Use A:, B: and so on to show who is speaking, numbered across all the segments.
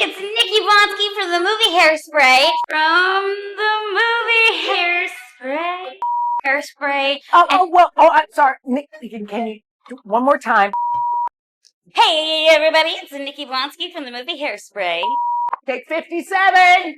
A: it's Nikki Blonsky from the movie Hairspray. Hairspray.
B: I'm sorry. Nick, can you do one more time?
A: Hey, everybody, it's Nikki Blonsky from the movie Hairspray.
B: Take 57!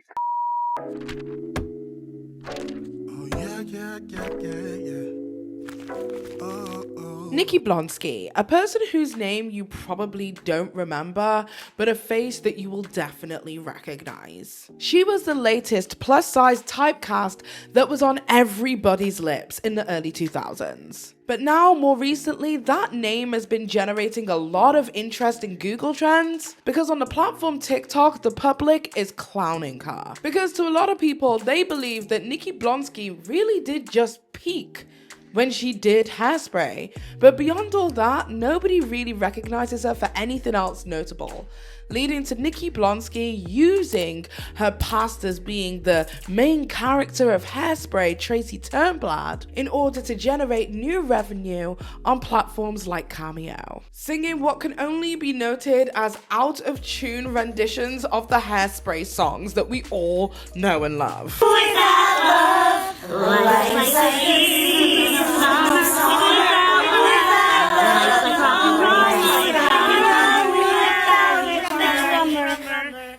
C: Nikki Blonsky, a person whose name you probably don't remember, but a face that you will definitely recognize. She was the latest plus-size typecast that was on everybody's lips in the early 2000s. But now, more recently, that name has been generating a lot of interest in Google Trends because on the platform TikTok, the public is clowning her. Because to a lot of people, they believe that Nikki Blonsky really did just peak when she did Hairspray. But beyond all that, nobody really recognizes her for anything else notable, leading to Nikki Blonsky using her past as being the main character of Hairspray, Tracy Turnblad, in order to generate new revenue on platforms like Cameo, singing what can only be noted as out-of-tune renditions of the Hairspray songs that we all know and love.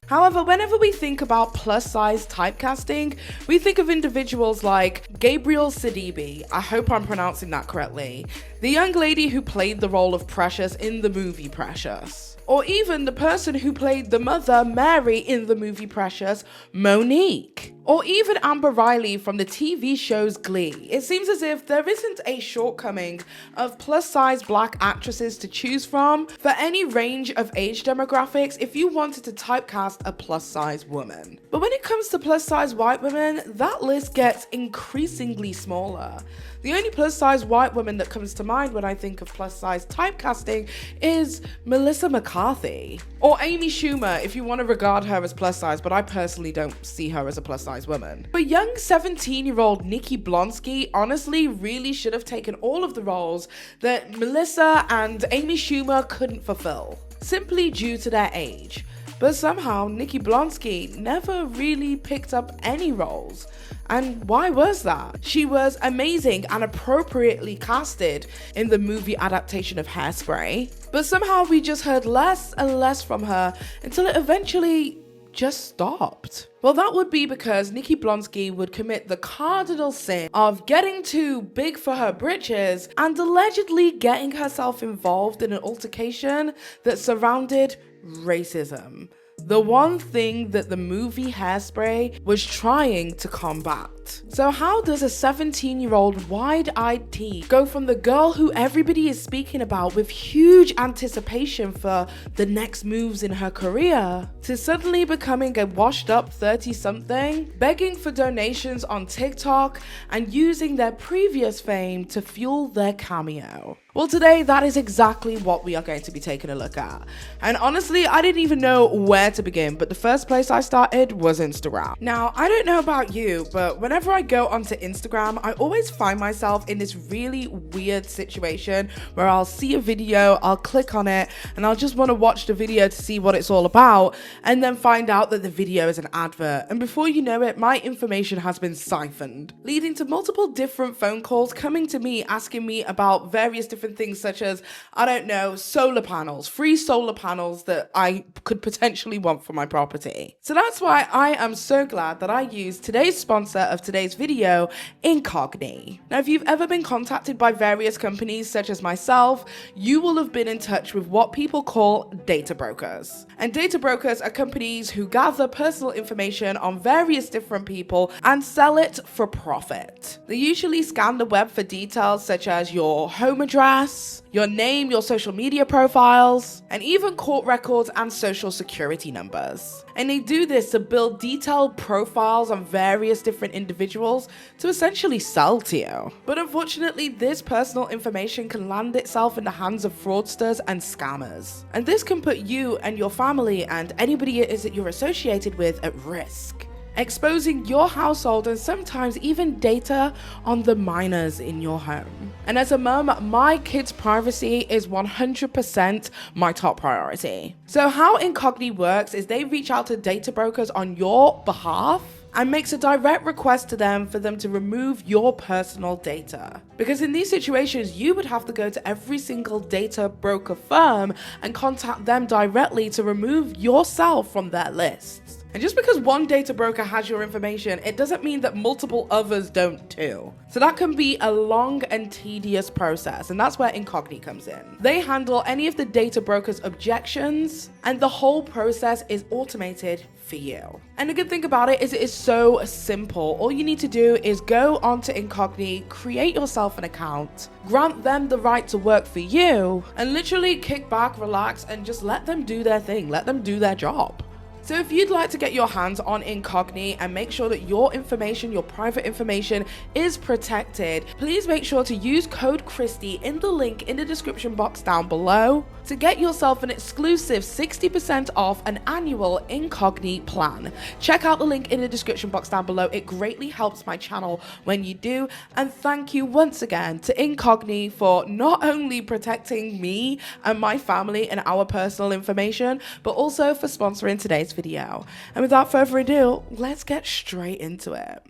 C: However, whenever we think about plus-size typecasting, we think of individuals like Gabrielle Sidibe, I hope I'm pronouncing that correctly, the young lady who played the role of Precious in the movie Precious, or even the person who played the mother, Mary, in the movie Precious, Monique, or even Amber Riley from the TV shows Glee. It seems as if there isn't a shortcoming of plus-size black actresses to choose from for any range of age demographics if you wanted to typecast a plus-size woman. But when it comes to plus-size white women, that list gets increasingly smaller. The only plus-size white woman that comes to mind when I think of plus-size typecasting is Melissa McCarthy. Or Amy Schumer, if you want to regard her as plus-size, but I personally don't see her as a plus-size woman. But young 17-year-old Nikki Blonsky honestly really should have taken all of the roles that Melissa and Amy Schumer couldn't fulfill, simply due to their age. But somehow, Nikki Blonsky never really picked up any roles. And why was that? She was amazing and appropriately casted in the movie adaptation of Hairspray. But somehow we just heard less and less from her until it eventually just stopped. Well, that would be because Nikki Blonsky would commit the cardinal sin of getting too big for her britches and allegedly getting herself involved in an altercation that surrounded racism. The one thing that the movie Hairspray was trying to combat. So how does a 17-year-old wide-eyed teen go from the girl who everybody is speaking about with huge anticipation for the next moves in her career to suddenly becoming a washed-up 30-something, begging for donations on TikTok and using their previous fame to fuel their cameo? Well, today that is exactly what we are going to be taking a look at. And honestly, I didn't even know where to begin, but the first place I started was Instagram. Now, I don't know about you, but whenever I go onto Instagram, I always find myself in this really weird situation where I'll see a video, I'll click on it, and I'll just want to watch the video to see what it's all about, and then find out that the video is an advert. And before you know it, my information has been siphoned, leading to multiple different phone calls coming to me asking me about various different things such as, I don't know, solar panels, free solar panels that I could potentially want for my property. So that's why I am so glad that I used today's sponsor of today's video, Incogni. Now, if you've ever been contacted by various companies such as myself, you will have been in touch with what people call data brokers. And data brokers are companies who gather personal information on various different people and sell it for profit. They usually scan the web for details such as your home address, your name, your social media profiles, and even court records and social security numbers. And they do this to build detailed profiles on various different individuals to essentially sell to you. But unfortunately, this personal information can land itself in the hands of fraudsters and scammers. And this can put you and your family and anybody it is that you're associated with at risk. exposing your household and sometimes even data on the minors in your home. And as a mum, my kids' privacy is 100% my top priority. So how Incognito works is they reach out to data brokers on your behalf and makes a direct request to them for them to remove your personal data. Because in these situations, you would have to go to every single data broker firm and contact them directly to remove yourself from their lists. And just because one data broker has your information, it doesn't mean that multiple others don't too. So that can be a long and tedious process, and that's where Incognito comes in. They handle any of the data broker's objections, and the whole process is automated for you. And the good thing about it is so simple. All you need to do is go onto Incognito, create yourself an account, grant them the right to work for you, and literally kick back, relax, and just let them do their thing, let them do their job. So if you'd like to get your hands on Incognito and make sure that your information, your private information is protected, please make sure to use code Christie in the link in the description box down below to get yourself an exclusive 60% off an annual Incognito plan. Check out the link in the description box down below. It greatly helps my channel when you do. And thank you once again to Incognito for not only protecting me and my family and our personal information, but also for sponsoring today's video. And without further ado, let's get straight into it.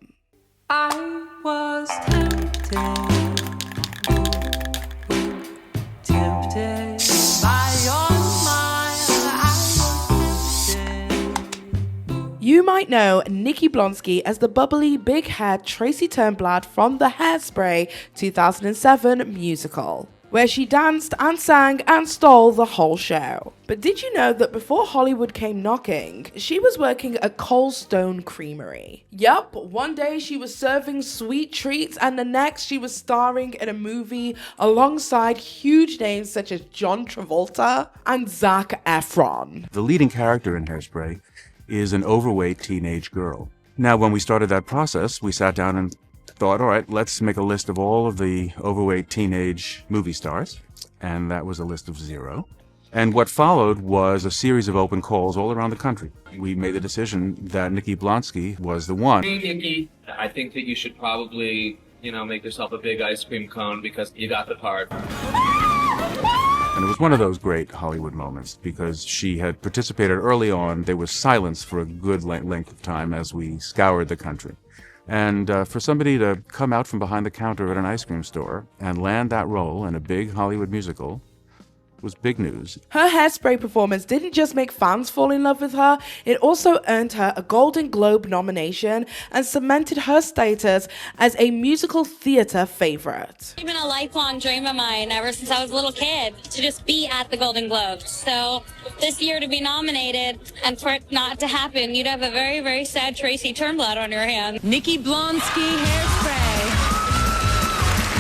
D: I was tempted by your smile. I was tempted.
C: You might know Nikki Blonsky as the bubbly, big-haired Tracy Turnblad from the Hairspray 2007 musical, where she danced and sang and stole the whole show. But did you know that before Hollywood came knocking, she was working at Cold Stone Creamery? Yup, one day she was serving sweet treats and the next she was starring in a movie alongside huge names such as John Travolta and Zac Efron.
E: The leading character in Hairspray is an overweight teenage girl. Now, when we started that process, we sat down and thought, all right, let's make a list of all of the overweight teenage movie stars, and that was a list of 0. And what followed was a series of open calls all around the country. We made the decision that Nikki Blonsky was the one.
F: Hey, Nikki, I think that you should probably, make yourself a big ice cream cone because you got the part.
E: And it was one of those great Hollywood moments because she had participated early on. There was silence for a good length of time as we scoured the country. And for somebody to come out from behind the counter at an ice cream store and land that role in a big Hollywood musical was big news.
C: Her Hairspray performance didn't just make fans fall in love with her, it also earned her a Golden Globe nomination and cemented her status as a musical theater favorite.
G: It's been a lifelong dream of mine ever since I was a little kid to just be at the Golden Globes. So this year to be nominated and for it not to happen, you'd have a very, very sad Tracy Turnblad on your hands.
D: Nikki Blonsky, Hairspray.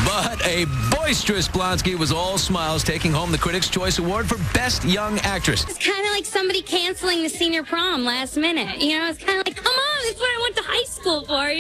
H: But a boisterous Blonsky was all smiles, taking home the Critics' Choice Award for Best Young Actress.
G: It's kind of like somebody canceling the senior prom last minute. It's kind of like, come on, it's what I went to high school for.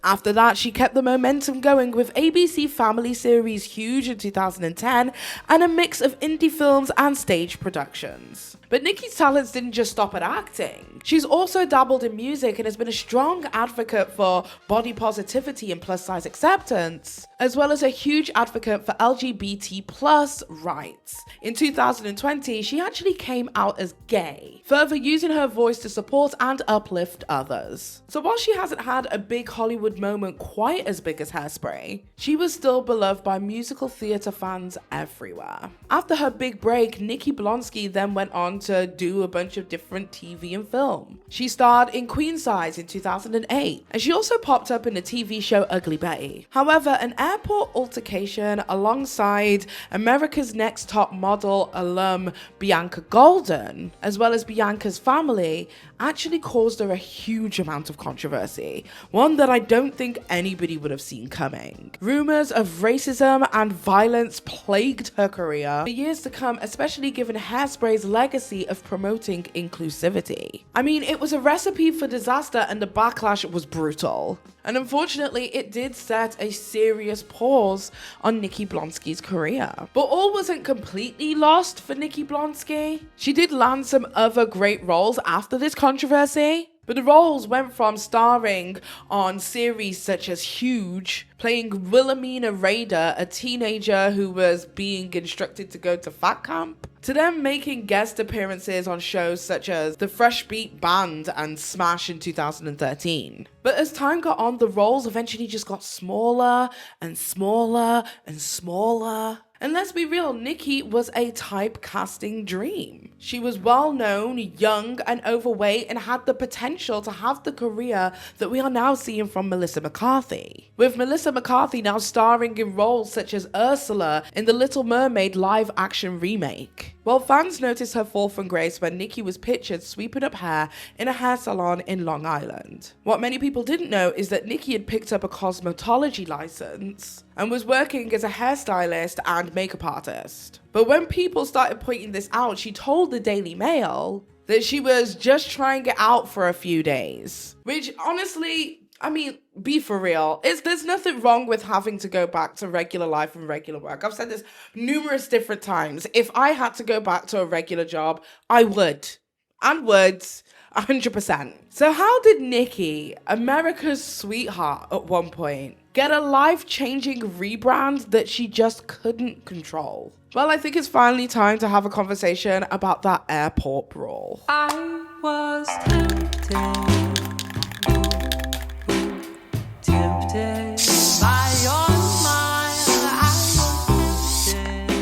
C: After that, she kept the momentum going with ABC Family series Huge in 2010 and a mix of indie films and stage productions. But Nikki's talents didn't just stop at acting. She's also dabbled in music and has been a strong advocate for body positivity and plus size acceptance, as well as a huge advocate for LGBT plus rights. In 2020, she actually came out as gay, further using her voice to support and uplift others. So while she hasn't had a big Hollywood moment quite as big as Hairspray, she was still beloved by musical theater fans everywhere. After her big break, Nikki Blonsky then went on to do a bunch of different TV and film. She starred in Queen Size in 2008, and she also popped up in the TV show Ugly Betty. However, an airport altercation alongside America's Next Top Model alum Bianca Golden, as well as Bianca's family, actually caused her a huge amount of controversy, one that I don't think anybody would have seen coming. Rumors of racism and violence plagued her career for years to come, especially given Hairspray's legacy of promoting inclusivity. I mean, it was a recipe for disaster and the backlash was brutal. And unfortunately, it did set a serious pause on Nikki Blonsky's career. But all wasn't completely lost for Nikki Blonsky. She did land some other great roles after this controversy. But the roles went from starring on series such as Huge, playing Wilhelmina Raider, a teenager who was being instructed to go to fat camp, to them making guest appearances on shows such as The Fresh Beat Band and Smash in 2013. But as time got on, the roles eventually just got smaller and smaller and smaller. And let's be real, Nikki was a typecasting dream. She was well known, young and overweight, and had the potential to have the career that we are now seeing from Melissa McCarthy. With Melissa McCarthy now starring in roles such as Ursula in the Little Mermaid live action remake. Well, fans noticed her fall from grace when Nikki was pictured sweeping up hair in a hair salon in Long Island. What many people didn't know is that Nikki had picked up a cosmetology license and was working as a hairstylist and makeup artist. But when people started pointing this out, she told the Daily Mail that she was just trying it out for a few days. Which honestly, I mean, be for real. There's nothing wrong with having to go back to regular life and regular work. I've said this numerous different times. If I had to go back to a regular job, I would. And would. 100%. So how did Nikki, America's sweetheart at one point, get a life-changing rebrand that she just couldn't control? Well, I think it's finally time to have a conversation about that airport brawl.
D: I was tempted by your smile. I was tempted.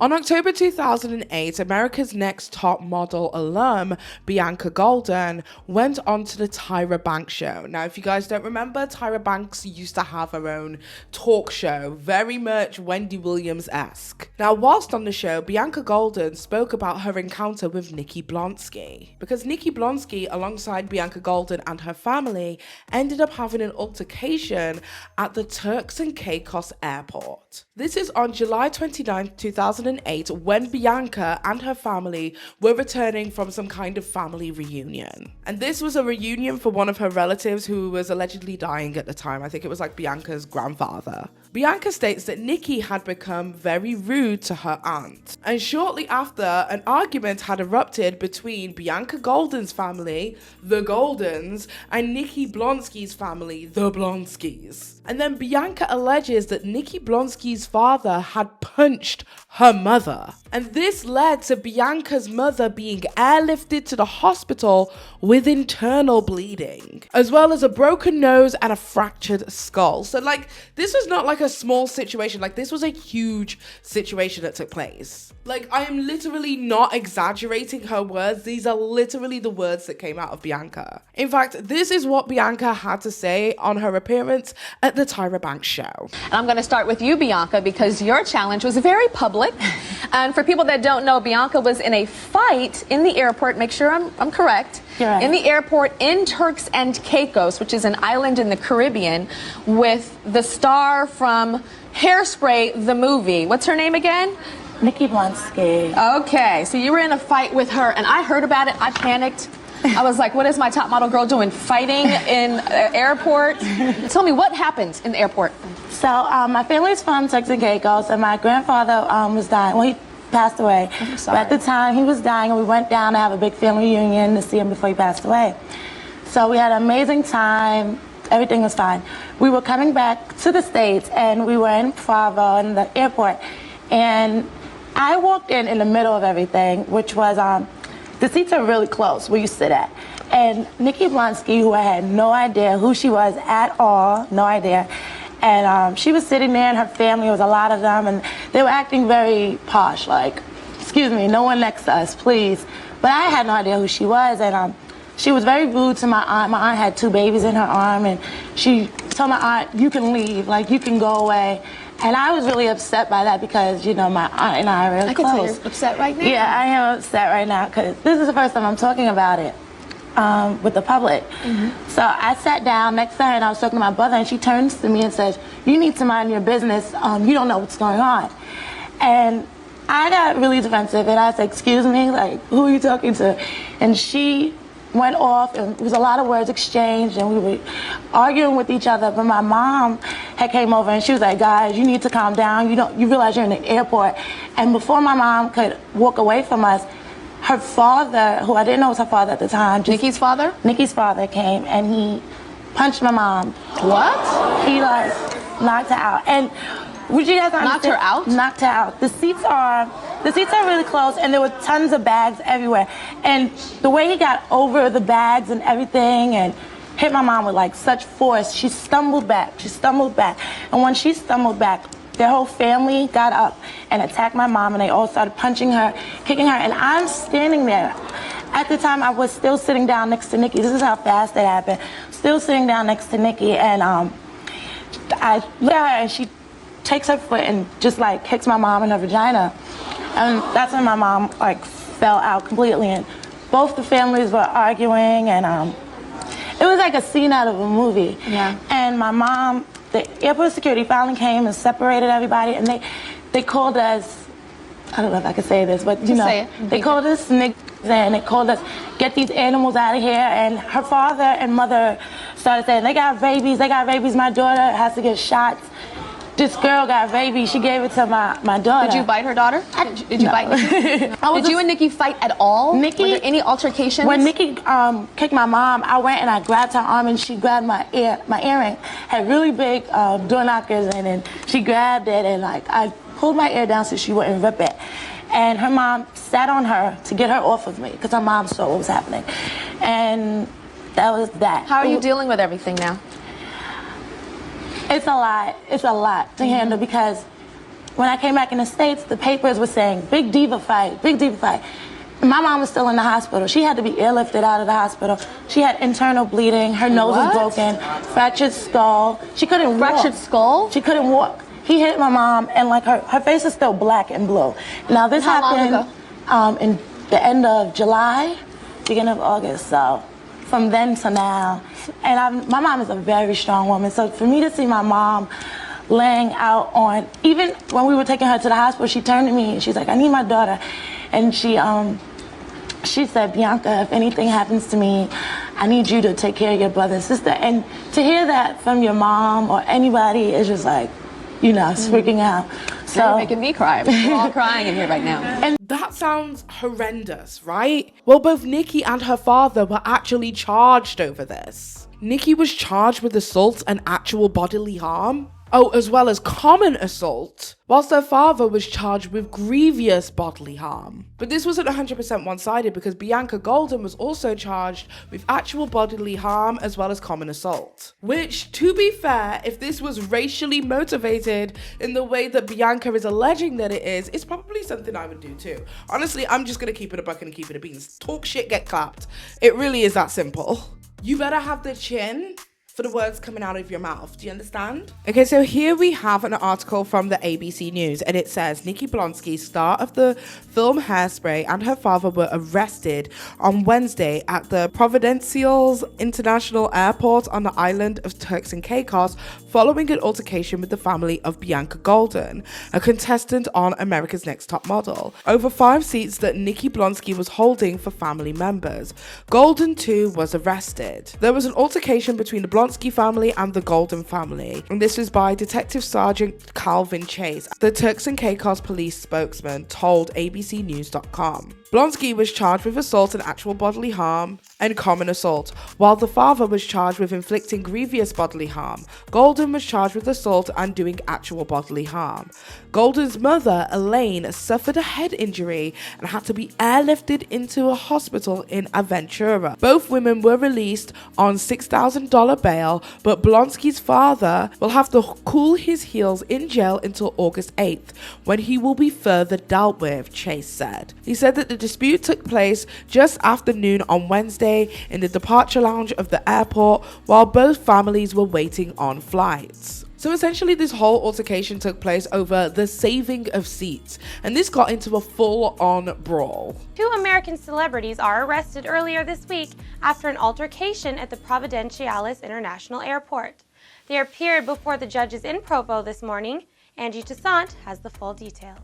C: On October 2008, America's Next Top Model alum, Bianca Golden, went on to the Tyra Banks show. Now, if you guys don't remember, Tyra Banks used to have her own talk show, very much Wendy Williams-esque. Now, whilst on the show, Bianca Golden spoke about her encounter with Nikki Blonsky, because Nikki Blonsky, alongside Bianca Golden and her family, ended up having an altercation at the Turks and Caicos airport. This is on July 29, 2008, when Bianca and her family were returning from some kind of family reunion. And this was a reunion for one of her relatives who was allegedly dying at the time. I think it was like Bianca's grandfather. Bianca states that Nikki had become very rude to her aunt. And shortly after, an argument had erupted between Bianca Golden's family, the Goldens, and Nikki Blonsky's family, the Blonskys. And then Bianca alleges that Nikki Blonsky's father had punched her mother. And this led to Bianca's mother being airlifted to the hospital with internal bleeding, as well as a broken nose and a fractured skull. So like, this was not like a small situation, like this was a huge situation that took place. Like, I am literally not exaggerating her words. These are literally the words that came out of Bianca. In fact, this is what Bianca had to say on her appearance at the Tyra Banks show.
I: And I'm going to start with you, Bianca, because your challenge was very public. And for people that don't know, Bianca was in a fight in the airport. Make sure I'm correct.
J: You're right.
I: In the airport in Turks and Caicos, which is an island in the Caribbean, with the star from Hairspray, the movie. What's her name again?
J: Nikki Blonsky.
I: Okay, so you were in a fight with her, and I heard about it. I panicked. I was like, what is my top model girl doing fighting in an airport? Tell me, what happened in the airport?
J: So my family's from Turks and Caicos, and my grandfather was dying. Well, he passed away.
I: I'm sorry.
J: But at the time, he was dying, and we went down to have a big family reunion to see him before he passed away. So we had an amazing time. Everything was fine. We were coming back to the States, and we were in Provo in the airport, and I walked in the middle of everything, which was, the seats are really close where you sit at. And Nikki Blonsky, who I had no idea who she was at all, no idea. And she was sitting there, and her family, was a lot of them, and they were acting very posh, like, excuse me, no one next to us, please. But I had no idea who she was, and she was very rude to my aunt. My aunt had 2 babies in her arm, and she told my aunt, you can leave, like, you can go away. And I was really upset by that because, you know, my aunt and I are really close.
I: I can tell you're upset right now.
J: Yeah, I am upset right now because this is the first time I'm talking about it with the public. Mm-hmm. So I sat down next to her and I was talking to my brother, and she turns to me and says, you need to mind your business. You don't know what's going on. And I got really defensive, and I said, excuse me, like, who are you talking to? And she went off, and there was a lot of words exchanged, and we were arguing with each other. But my mom had came over, and she was like, guys, you need to calm down. You realize you're in the airport. And before my mom could walk away from us, her father, who I didn't know was her father at the time.
I: Nikki's father?
J: Nikki's father came and he punched my mom.
I: What?
J: He like knocked her out. And would you guys
I: Knocked her out?
J: Knocked her out. The seats are really close and there were tons of bags everywhere. And the way he got over the bags and everything and hit my mom with like such force, she stumbled back. And when she stumbled back, their whole family got up and attacked my mom and they all started punching her, kicking her, and I'm standing there. At the time, I was still sitting down next to Nikki. This is how fast it happened. Still sitting down next to Nikki, and I look at her and she takes her foot and just like kicks my mom in her vagina. And that's when my mom like fell out completely, and both the families were arguing, and it was like a scene out of a movie.
I: Yeah.
J: And my mom, the airport security finally came and separated everybody, and they called us, I don't know if I could say this, but you know,
I: say it.
J: they called us niggas and they called us, get these animals out of here. And her father and mother started saying, they got rabies, my daughter has to get shots. This girl got rabies, she gave it to my daughter.
I: Did you bite her daughter? Did you bite Nikki? Did you and Nikki fight at all?
J: Nikki,
I: were there any altercations?
J: When Nikki kicked my mom, I went and I grabbed her arm and she grabbed my earring. Had really big door knockers in it, and she grabbed it and like I pulled my ear down so she wouldn't rip it. And her mom sat on her to get her off of me because her mom saw what was happening. And that was that.
I: How are you dealing with everything now?
J: It's a lot to handle because when I came back in the States, the papers were saying, big diva fight. My mom was still in the hospital. She had to be airlifted out of the hospital. She had internal bleeding. Her nose was broken, fractured skull. She couldn't walk.
I: Fractured skull?
J: She couldn't walk. He hit my mom, and like her face is still black and blue. Now this happened in the end of July, beginning of August. So from then to now, and my mom is a very strong woman. So for me to see my mom laying out on, even when we were taking her to the hospital, she turned to me and she's like, I need my daughter. And she said, Bianca, if anything happens to me, I need you to take care of your brother and sister. And to hear that from your mom or anybody is just like, you know, it's freaking out. So
I: you're making me cry. We're all crying in here right now.
C: And that sounds horrendous, right? Well, both Nikki and her father were actually charged over this. Nikki was charged with assault and actual bodily harm. Oh, as well as common assault, whilst her father was charged with grievous bodily harm. But this wasn't 100% one-sided because Bianca Golden was also charged with actual bodily harm as well as common assault. Which, to be fair, if this was racially motivated in the way that Bianca is alleging that it is, it's probably something I would do too. Honestly, I'm just gonna keep it a buck and keep it a beans. Talk shit, get clapped. It really is that simple. You better have the chin for the words coming out of your mouth. Do you understand? Okay, so here we have an article from the ABC News, and it says Nikki Blonsky, star of the film Hairspray, and her father were arrested on Wednesday at the Providenciales International Airport on the island of Turks and Caicos following an altercation with the family of Bianca Golden, a contestant on America's Next Top Model, over 5 seats that Nikki Blonsky was holding for family members. Golden, too, was arrested. There was an altercation between the Blonsky family and the Golden family, and this was by Detective Sergeant Calvin Chase, the Turks and Caicos police spokesman told abcnews.com. Blonsky was charged with assault and actual bodily harm and common assault, while the father was charged with inflicting grievous bodily harm. Golden was charged with assault and doing actual bodily harm. Golden's mother, Elaine, suffered a head injury and had to be airlifted into a hospital in Aventura. Both women were released on $6,000 bail, but Blonsky's father will have to cool his heels in jail until August 8th, when he will be further dealt with, Chase said. He said that the dispute took place just after noon on Wednesday in the departure lounge of the airport while both families were waiting on flights. So essentially this whole altercation took place over the saving of seats, and this got into a full-on brawl.
K: 2 American celebrities are arrested earlier this week after an altercation at the Providenciales International Airport. They appeared before the judges in Provo this morning. Angie Toussaint has the full details.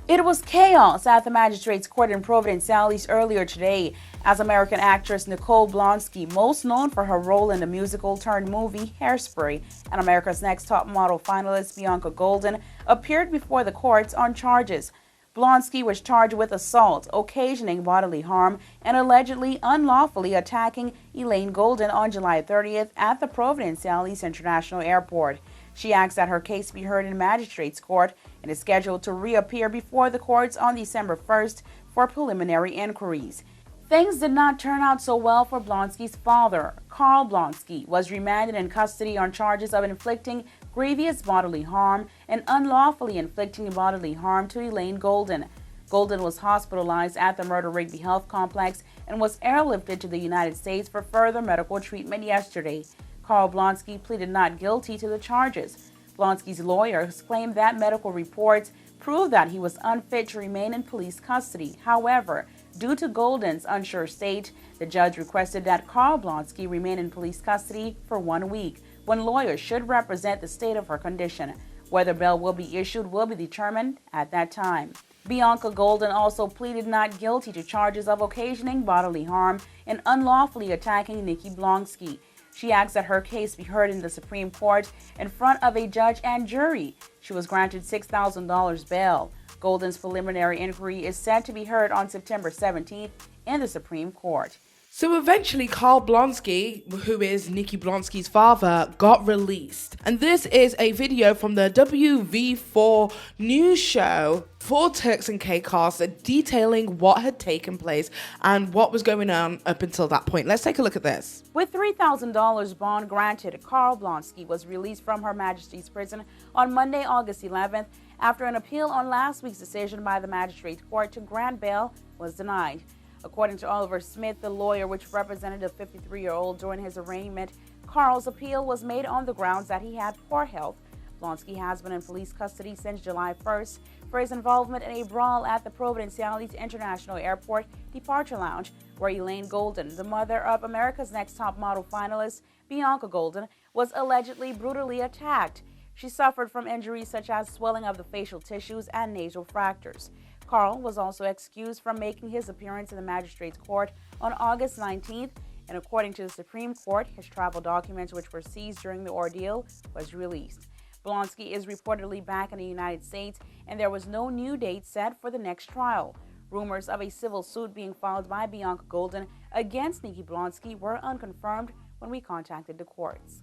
L: It was chaos at the magistrate's court in Providenciales earlier today as American actress Nikki Blonsky, most known for her role in the musical-turned-movie Hairspray, and America's Next Top Model finalist Bianca Golden, appeared before the courts on charges. Blonsky was charged with assault, occasioning bodily harm, and allegedly unlawfully attacking Elaine Golden on July 30th at the Providenciales International Airport. She asks that her case be heard in magistrate's court and is scheduled to reappear before the courts on December 1st for preliminary inquiries. Things did not turn out so well for Blonsky's father. Carl Blonsky was remanded in custody on charges of inflicting grievous bodily harm and unlawfully inflicting bodily harm to Elaine Golden. Golden was hospitalized at the Murder Rigby Health Complex and was airlifted to the United States for further medical treatment yesterday. Carl Blonsky pleaded not guilty to the charges. Blonsky's lawyers claimed that medical reports proved that he was unfit to remain in police custody. However, due to Golden's unsure state, the judge requested that Carl Blonsky remain in police custody for 1 week, when lawyers should represent the state of her condition. Whether bail will be issued will be determined at that time. Bianca Golden also pleaded not guilty to charges of occasioning bodily harm and unlawfully attacking Nikki Blonsky. She asks that her case be heard in the Supreme Court in front of a judge and jury. She was granted $6,000 bail. Golden's preliminary inquiry is set to be heard on September 17th in the Supreme Court.
C: So eventually, Carl Blonsky, who is Nikki Blonsky's father, got released. And this is a video from the WV4 news show for Turks and Caicos detailing what had taken place and what was going on up until that point. Let's take a look at this.
L: With $3,000 bond granted, Carl Blonsky was released from Her Majesty's prison on Monday, August 11th, after an appeal on last week's decision by the magistrate court to grant bail was denied. According to Oliver Smith, the lawyer which represented the 53-year-old during his arraignment, Carl's appeal was made on the grounds that he had poor health. Blonsky has been in police custody since July 1st for his involvement in a brawl at the Providenciales International Airport departure lounge, where Elaine Golden, the mother of America's Next Top Model finalist Bianca Golden, was allegedly brutally attacked. She suffered from injuries such as swelling of the facial tissues and nasal fractures. Carl was also excused from making his appearance in the magistrate's court on August 19th, and according to the Supreme Court, his travel documents, which were seized during the ordeal, was released. Blonsky is reportedly back in the United States, and there was no new date set for the next trial. Rumors of a civil suit being filed by Bianca Golden against Nikki Blonsky were unconfirmed when we contacted the courts.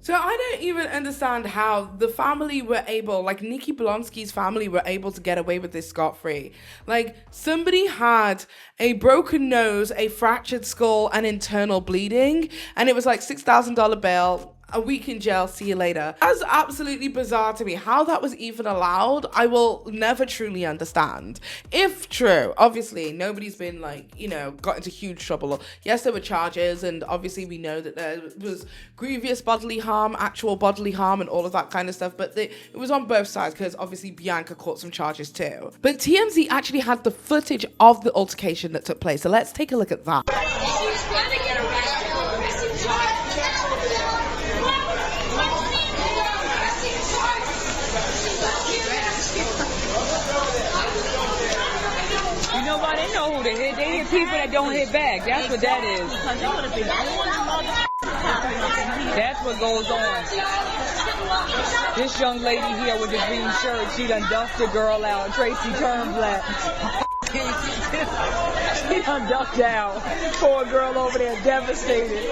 C: So I don't even understand how the family were able, like Nikki Blonsky's family were able to get away with this scot-free. Like, somebody had a broken nose, a fractured skull, and internal bleeding, and it was like $6,000 bail, a week in jail, see you later. That's absolutely bizarre to me. How that was even allowed, I will never truly understand. If true, obviously, nobody's been got into huge trouble. Yes, there were charges, and obviously we know that there was grievous bodily harm, actual bodily harm, and all of that kind of stuff, but it was on both sides, because obviously Bianca caught some charges too. But TMZ actually had the footage of the altercation that took place, so let's take a look at that.
M: You know why? They know who they hit. They hit people that don't hit back. That's what that is. That's what goes on. This young lady here with the green shirt, she done ducked the girl out. Tracy Turnblack. She done ducked out. Poor girl over there, devastated.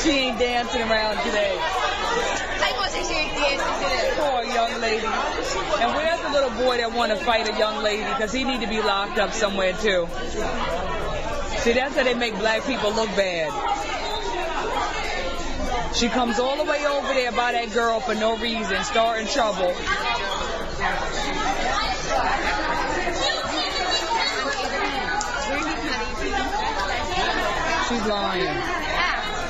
M: She ain't dancing around today. Poor young lady. And where's the little boy that want to fight a young lady? Because he need to be locked up somewhere too. See, that's how they make black people look bad. She comes all the way over there by that girl for no reason, starting trouble. She's lying.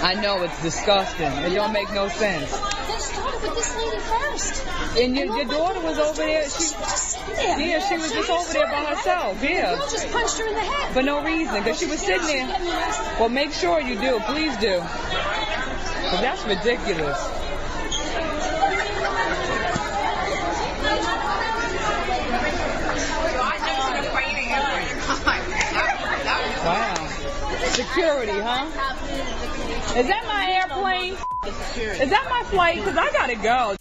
M: I know, it's disgusting. It don't make no sense.
N: They started with this lady first.
M: And your daughter was over there. She was just over there by herself. Yeah.
N: The girl just punched her in the head.
M: For no reason, because she was sitting there. Well, make sure you do. Please do. Because that's ridiculous. Wow. Security, huh? Is that my airplane? Is that my flight? Because I gotta go.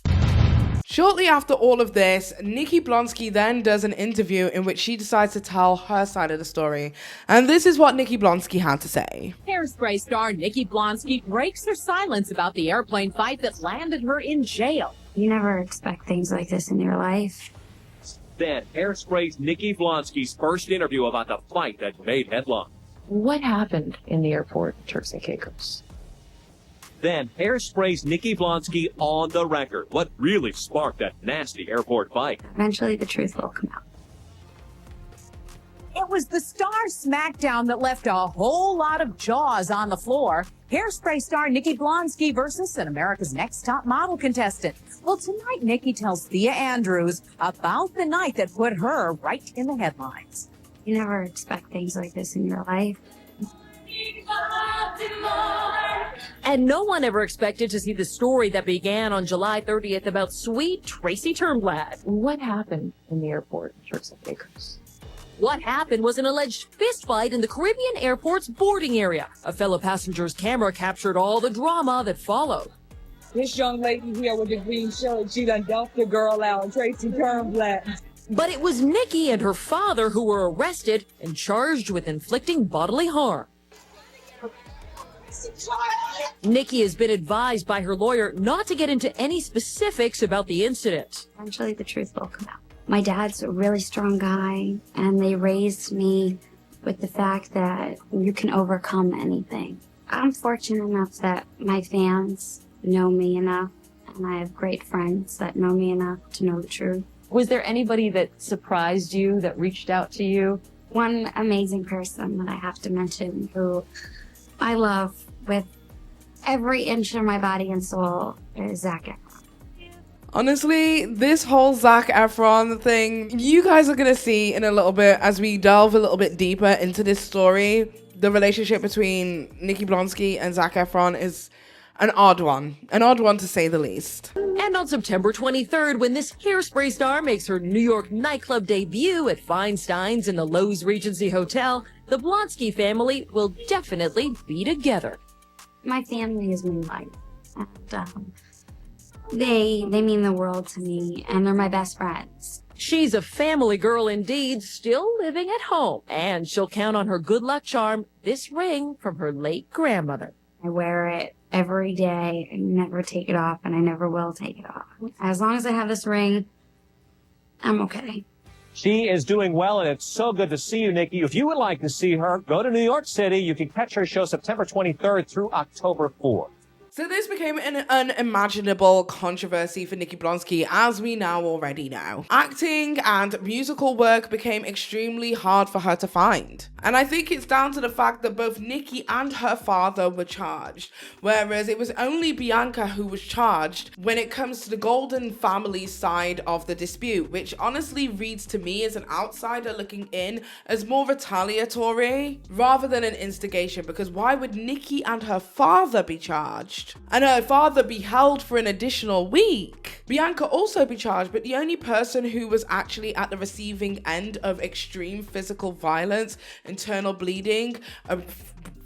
C: Shortly after all of this, Nikki Blonsky then does an interview in which she decides to tell her side of the story. And this is what Nikki Blonsky had to say.
O: Hairspray star Nikki Blonsky breaks her silence about the airplane fight that landed her in jail.
P: You never expect things like this in your life.
Q: Then, Hairspray's Nikki Blonsky's first interview about the fight that made headlines.
O: What happened in the airport, Turks and Caicos?
Q: Then, Hairspray's Nikki Blonsky on the record. What really sparked that nasty airport fight?
P: Eventually the truth will come out.
O: It was the star smackdown that left a whole lot of jaws on the floor. Hairspray star Nikki Blonsky versus an America's Next Top Model contestant. Well, tonight Nikki tells Thea Andrews about the night that put her right in the headlines.
P: You never expect things like this in your life.
O: And no one ever expected to see the story that began on July 30th about sweet Tracy Turnblad. What happened in the airport in Turks and Caicos? What happened was an alleged fistfight in the Caribbean airport's boarding area. A fellow passenger's camera captured all the drama that followed.
M: This young lady here with the green shirt, she done dumped the girl out, Tracy Turnblad.
O: But it was Nikki and her father who were arrested and charged with inflicting bodily harm. Nikki has been advised by her lawyer not to get into any specifics about the incident.
P: Eventually the truth will come out. My dad's a really strong guy, and they raised me with the fact that you can overcome anything. I'm fortunate enough that my fans know me enough, and I have great friends that know me enough to know the truth.
O: Was there anybody that surprised you, that reached out to you?
P: One amazing person that I have to mention who I love with every inch of my body and soul is Zac Efron.
C: Honestly, this whole Zac Efron thing, you guys are going to see in a little bit as we delve a little bit deeper into this story. The relationship between Nikki Blonsky and Zac Efron is an odd one to say the least.
O: And on September 23rd, when this Hairspray star makes her New York nightclub debut at Feinstein's in the Loews Regency Hotel, the Blonsky family will definitely be together.
P: My family is moonlight, and they mean the world to me, and they're my best friends.
O: She's a family girl indeed, still living at home, and she'll count on her good luck charm, this ring from her late grandmother.
P: I wear it every day and never take it off, and I never will take it off. As long as I have this ring, I'm okay.
Q: She is doing well, and it's so good to see you, Nikki. If you would like to see her, go to New York City. You can catch her show September 23rd through October 4th.
C: So this became an unimaginable controversy for Nikki Blonsky, as we now already know. Acting and musical work became extremely hard for her to find. And I think it's down to the fact that both Nikki and her father were charged, whereas it was only Bianca who was charged when it comes to the Golden family side of the dispute, which honestly reads to me as an outsider looking in as more retaliatory rather than an instigation, because why would Nikki and her father be charged? And her father be held for an additional week. Bianca also be charged, but the only person who was actually at the receiving end of extreme physical violence, internal bleeding, a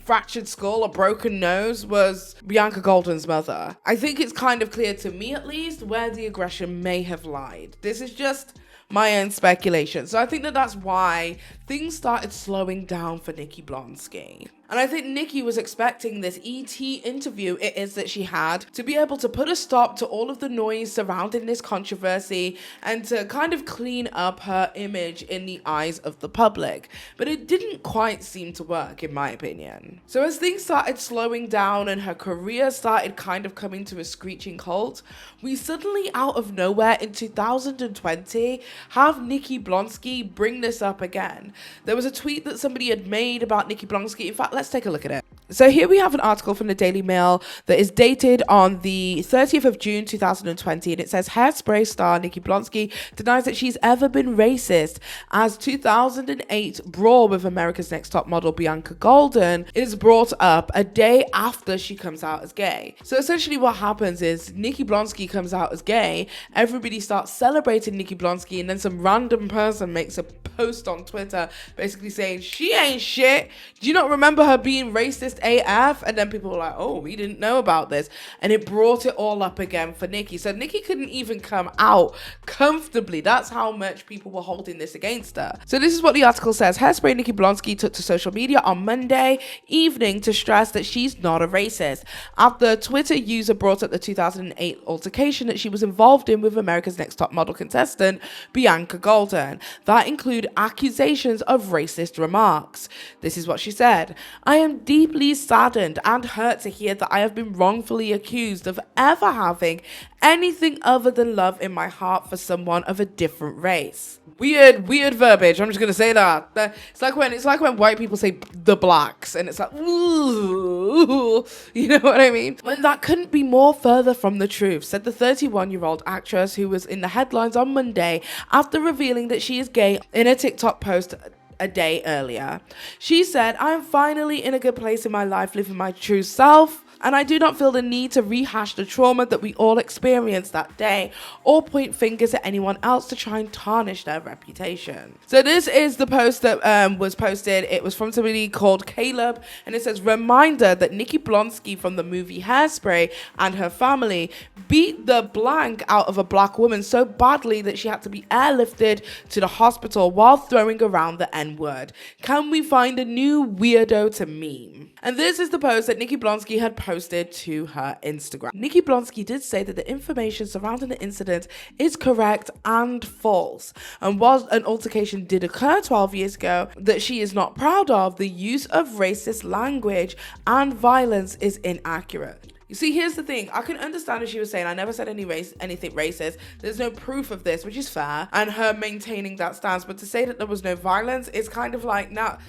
C: fractured skull, a broken nose, was Bianca Golden's mother. I think it's kind of clear to me, at least, where the aggression may have lied. This is just my own speculation. So I think that that's why things started slowing down for Nikki Blonsky. And I think Nikki was expecting this ET interview it is that she had to be able to put a stop to all of the noise surrounding this controversy and to kind of clean up her image in the eyes of the public. But it didn't quite seem to work, in my opinion. So as things started slowing down and her career started kind of coming to a screeching halt, we suddenly out of nowhere in 2020 have Nikki Blonsky bring this up again. There was a tweet that somebody had made about Nikki Blonsky. In fact, let's take a look at it. So here we have an article from the Daily Mail that is dated on the 30th of June 2020, and it says Hairspray star Nikki Blonsky denies that she's ever been racist as 2008 brawl with America's Next Top Model Bianca Golden is brought up a day after she comes out as gay. So essentially what happens is Nikki Blonsky comes out as gay, everybody starts celebrating Nikki Blonsky, and then some random person makes a post on Twitter basically saying, she ain't shit. Do you not remember her being racist AF? And then people were like, oh, we didn't know about this. And it brought it all up again for Nikki. So Nikki couldn't even come out comfortably. That's how much people were holding this against her. So this is what the article says. Hairspray Nikki Blonsky took to social media on Monday evening to stress that she's not a racist, after a Twitter user brought up the 2008 altercation that she was involved in with America's Next Top Model contestant Bianca Golden that include accusations of racist remarks. This is what she said. I am deeply saddened and hurt to hear that I have been wrongfully accused of ever having anything other than love in my heart for someone of a different race. Weird verbiage. I'm just gonna say that. It's like when white people say the blacks, and it's like, ooh, you know what I mean? Well, that couldn't be more further from the truth, said the 31-year-old actress who was in the headlines on Monday after revealing that she is gay in a TikTok post a day earlier. She said, I am finally in a good place in my life, living my true self, and I do not feel the need to rehash the trauma that we all experienced that day or point fingers at anyone else to try and tarnish their reputation. So this is the post that was posted. It was from somebody called Caleb, and it says, reminder that Nikki Blonsky from the movie Hairspray and her family beat the blank out of a black woman so badly that she had to be airlifted to the hospital while throwing around the N-word. Can we find a new weirdo to meme? And this is the post that Nikki Blonsky had posted to her Instagram. Nikki Blonsky did say that the information surrounding the incident is correct and false, and while an altercation did occur 12 years ago that she is not proud of, the use of racist language and violence is inaccurate. You see, here's the thing. I can understand if she was saying, I never said anything racist. There's no proof of this, which is fair, and her maintaining that stance. But to say that there was no violence is kind of like, now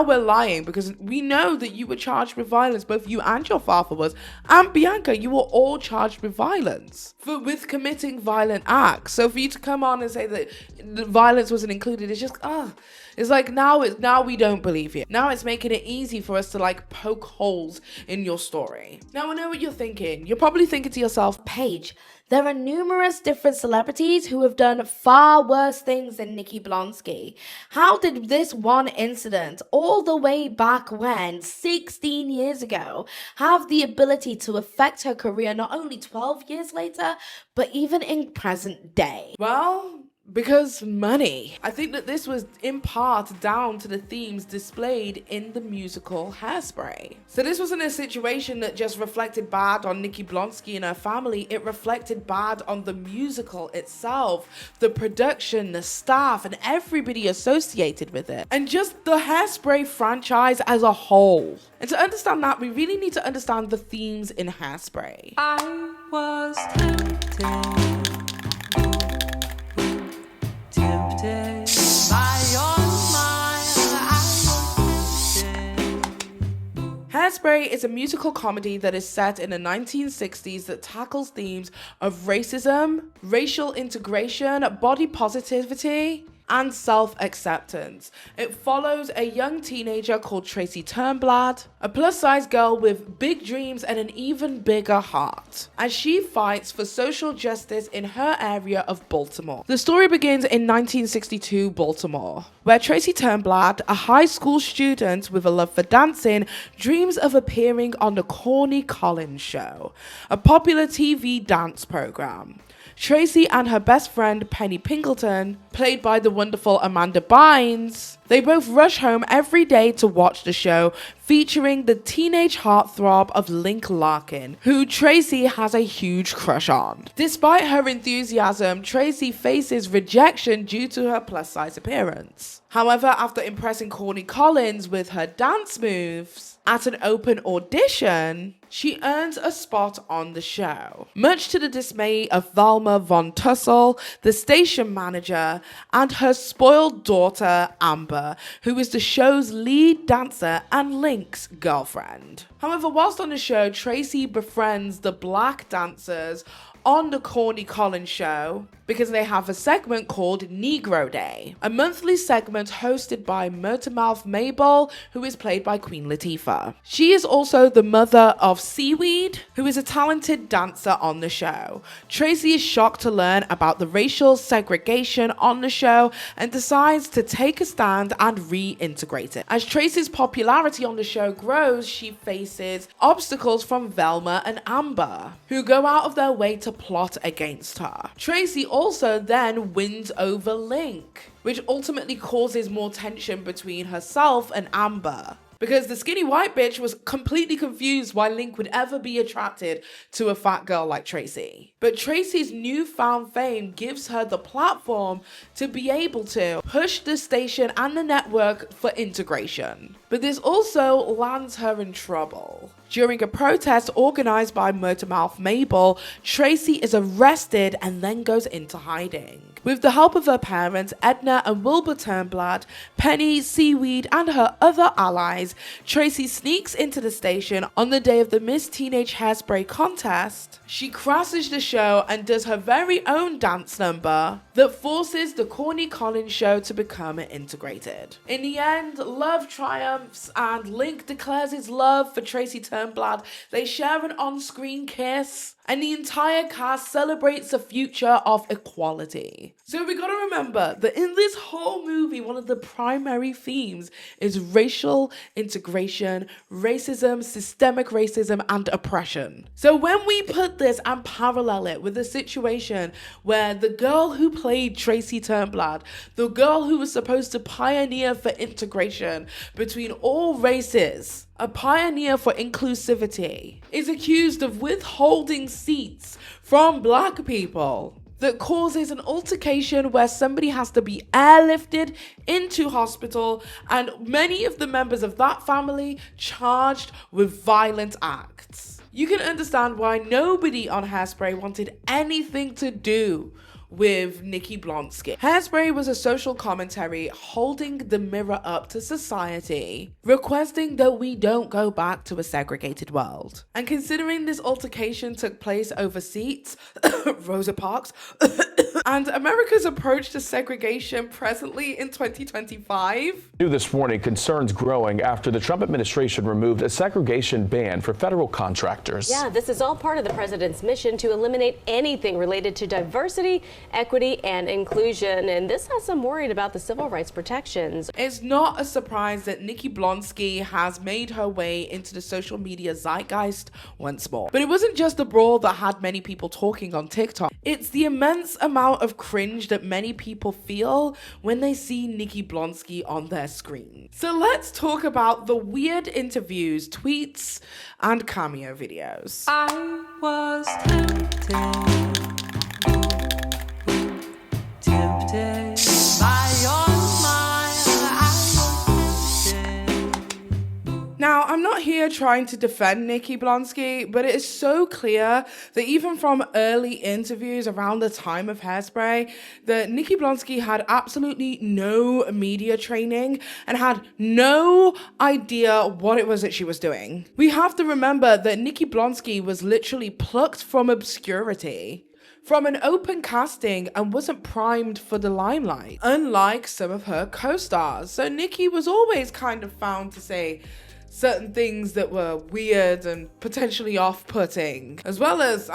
C: we're lying, because we know that you were charged with violence. Both you and your father was. And Bianca, you were all charged with violence with committing violent acts. So for you to come on and say that the violence wasn't included, it's just, it's like now we don't believe you. Now it's making it easy for us to like poke holes in your story. Now I know what you're thinking. You're probably thinking to yourself,
P: Paige, there are numerous different celebrities who have done far worse things than Nikki Blonsky. How did this one incident, all the way back when, 16 years ago, have the ability to affect her career not only 12 years later, but even in present day?
C: Well, because money. I think that this was in part down to the themes displayed in the musical Hairspray. So this wasn't a situation that just reflected bad on Nikki Blonsky and her family. It reflected bad on the musical itself, the production, the staff, and everybody associated with it. And just the Hairspray franchise as a whole. And to understand that, we really need to understand the themes in Hairspray.
D: I was tempted by your smile.
C: Hairspray is a musical comedy that is set in the 1960s that tackles themes of racism, racial integration, body positivity, and self-acceptance. It follows a young teenager called Tracy Turnblad, a plus-size girl with big dreams and an even bigger heart, as she fights for social justice in her area of Baltimore. The story begins in 1962 Baltimore, where Tracy Turnblad, a high school student with a love for dancing, dreams of appearing on the Corny Collins Show, a popular TV dance program. Tracy and her best friend Penny Pingleton, played by the wonderful Amanda Bynes, they both rush home every day to watch the show, featuring the teenage heartthrob of Link Larkin, who Tracy has a huge crush on. Despite her enthusiasm, Tracy faces rejection due to her plus-size appearance. However, after impressing Corny Collins with her dance moves at an open audition, she earns a spot on the show, much to the dismay of Valma von Tussle, the station manager, and her spoiled daughter, Amber, who is the show's lead dancer and Link's girlfriend. However, whilst on the show, Tracy befriends the black dancers on the Corny Collins Show, because they have a segment called Negro Day, a monthly segment hosted by Motormouth Mabel, who is played by Queen Latifah. She is also the mother of Seaweed, who is a talented dancer on the show. Tracy is shocked to learn about the racial segregation on the show and decides to take a stand and reintegrate it. As Tracy's popularity on the show grows, she faces obstacles from Velma and Amber, who go out of their way to plot against her. Tracy also then wins over Link, which ultimately causes more tension between herself and Amber, because the skinny white bitch was completely confused why Link would ever be attracted to a fat girl like Tracy. But Tracy's newfound fame gives her the platform to be able to push the station and the network for integration. But this also lands her in trouble. During a protest organized by Motormouth Mabel, Tracy is arrested and then goes into hiding. With the help of her parents, Edna and Wilbur Turnblad, Penny, Seaweed, and her other allies, Tracy sneaks into the station on the day of the Miss Teenage Hairspray contest. She crashes the show and does her very own dance number that forces the Corny Collins show to become integrated. In the end, love triumphs and Link declares his love for Tracy Turnblad. They share an on-screen kiss, and the entire cast celebrates the future of equality. So we gotta remember that in this whole movie, one of the primary themes is racial integration, racism, systemic racism, and oppression. So when we put this and parallel it with a situation where the girl who played Tracy Turnblad, the girl who was supposed to pioneer for integration between all races, a pioneer for inclusivity, is accused of withholding seats from black people, that causes an altercation where somebody has to be airlifted into hospital and many of the members of that family charged with violent acts. You can understand why nobody on Hairspray wanted anything to do with Nikki Blonsky. Hairspray was a social commentary holding the mirror up to society, requesting that we don't go back to a segregated world. And considering this altercation took place over seats, Rosa Parks, and America's approach to segregation presently in 2025.
R: New this morning, concerns growing after the Trump administration removed a segregation ban for federal contractors.
S: Yeah, this is all part of the president's mission to eliminate anything related to diversity, equity, and inclusion. And this has some worried about the civil rights protections.
C: It's not a surprise that Nikki Blonsky has made her way into the social media zeitgeist once more. But it wasn't just the brawl that had many people talking on TikTok. It's the immense amount of cringe that many people feel when they see Nikki Blonsky on their screen. So let's talk about the weird interviews, tweets, and cameo videos.
D: I was tempted by your smile.
C: Now, I'm not here trying to defend Nikki Blonsky, but it is so clear that even from early interviews around the time of Hairspray, that Nikki Blonsky had absolutely no media training and had no idea what it was that she was doing. We have to remember that Nikki Blonsky was literally plucked from obscurity, from an open casting, and wasn't primed for the limelight, unlike some of her co-stars. So Nikki was always kind of found to say certain things that were weird and potentially off-putting, as well as,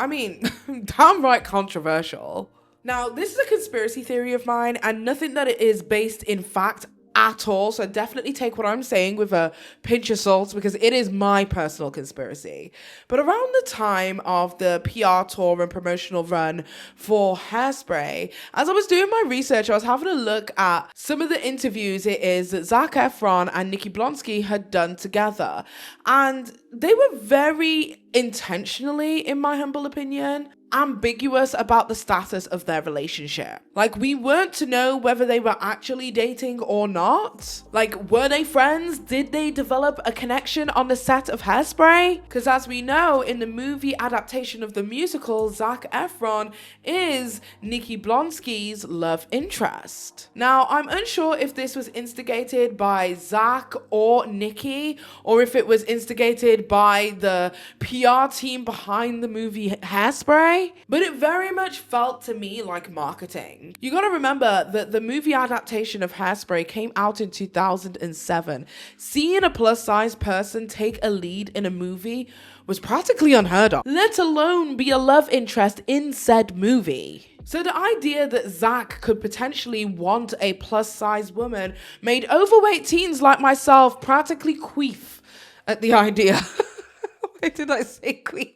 C: downright controversial. Now, this is a conspiracy theory of mine, and nothing that it is based in fact at all, so definitely take what I'm saying with a pinch of salt, because it is my personal conspiracy. But around the time of the PR tour and promotional run for Hairspray, as I was doing my research, I was having a look at some of the interviews it is that Zac Efron and Nikki Blonsky had done together, and they were very intentionally, in my humble opinion, ambiguous about the status of their relationship. Like, we weren't to know whether they were actually dating or not. Like, were they friends? Did they develop a connection on the set of Hairspray? Because as we know, in the movie adaptation of the musical, Zac Efron is Nikki Blonsky's love interest. Now, I'm unsure if this was instigated by Zac or Nikki, or if it was instigated by the PR team behind the movie Hairspray. Hairspray, but it very much felt to me like marketing. You gotta remember that the movie adaptation of Hairspray came out in 2007. Seeing a plus-size person take a lead in a movie was practically unheard of, let alone be a love interest in said movie. So the idea that Zach could potentially want a plus-size woman made overweight teens like myself practically queef at the idea. Why did I say queef?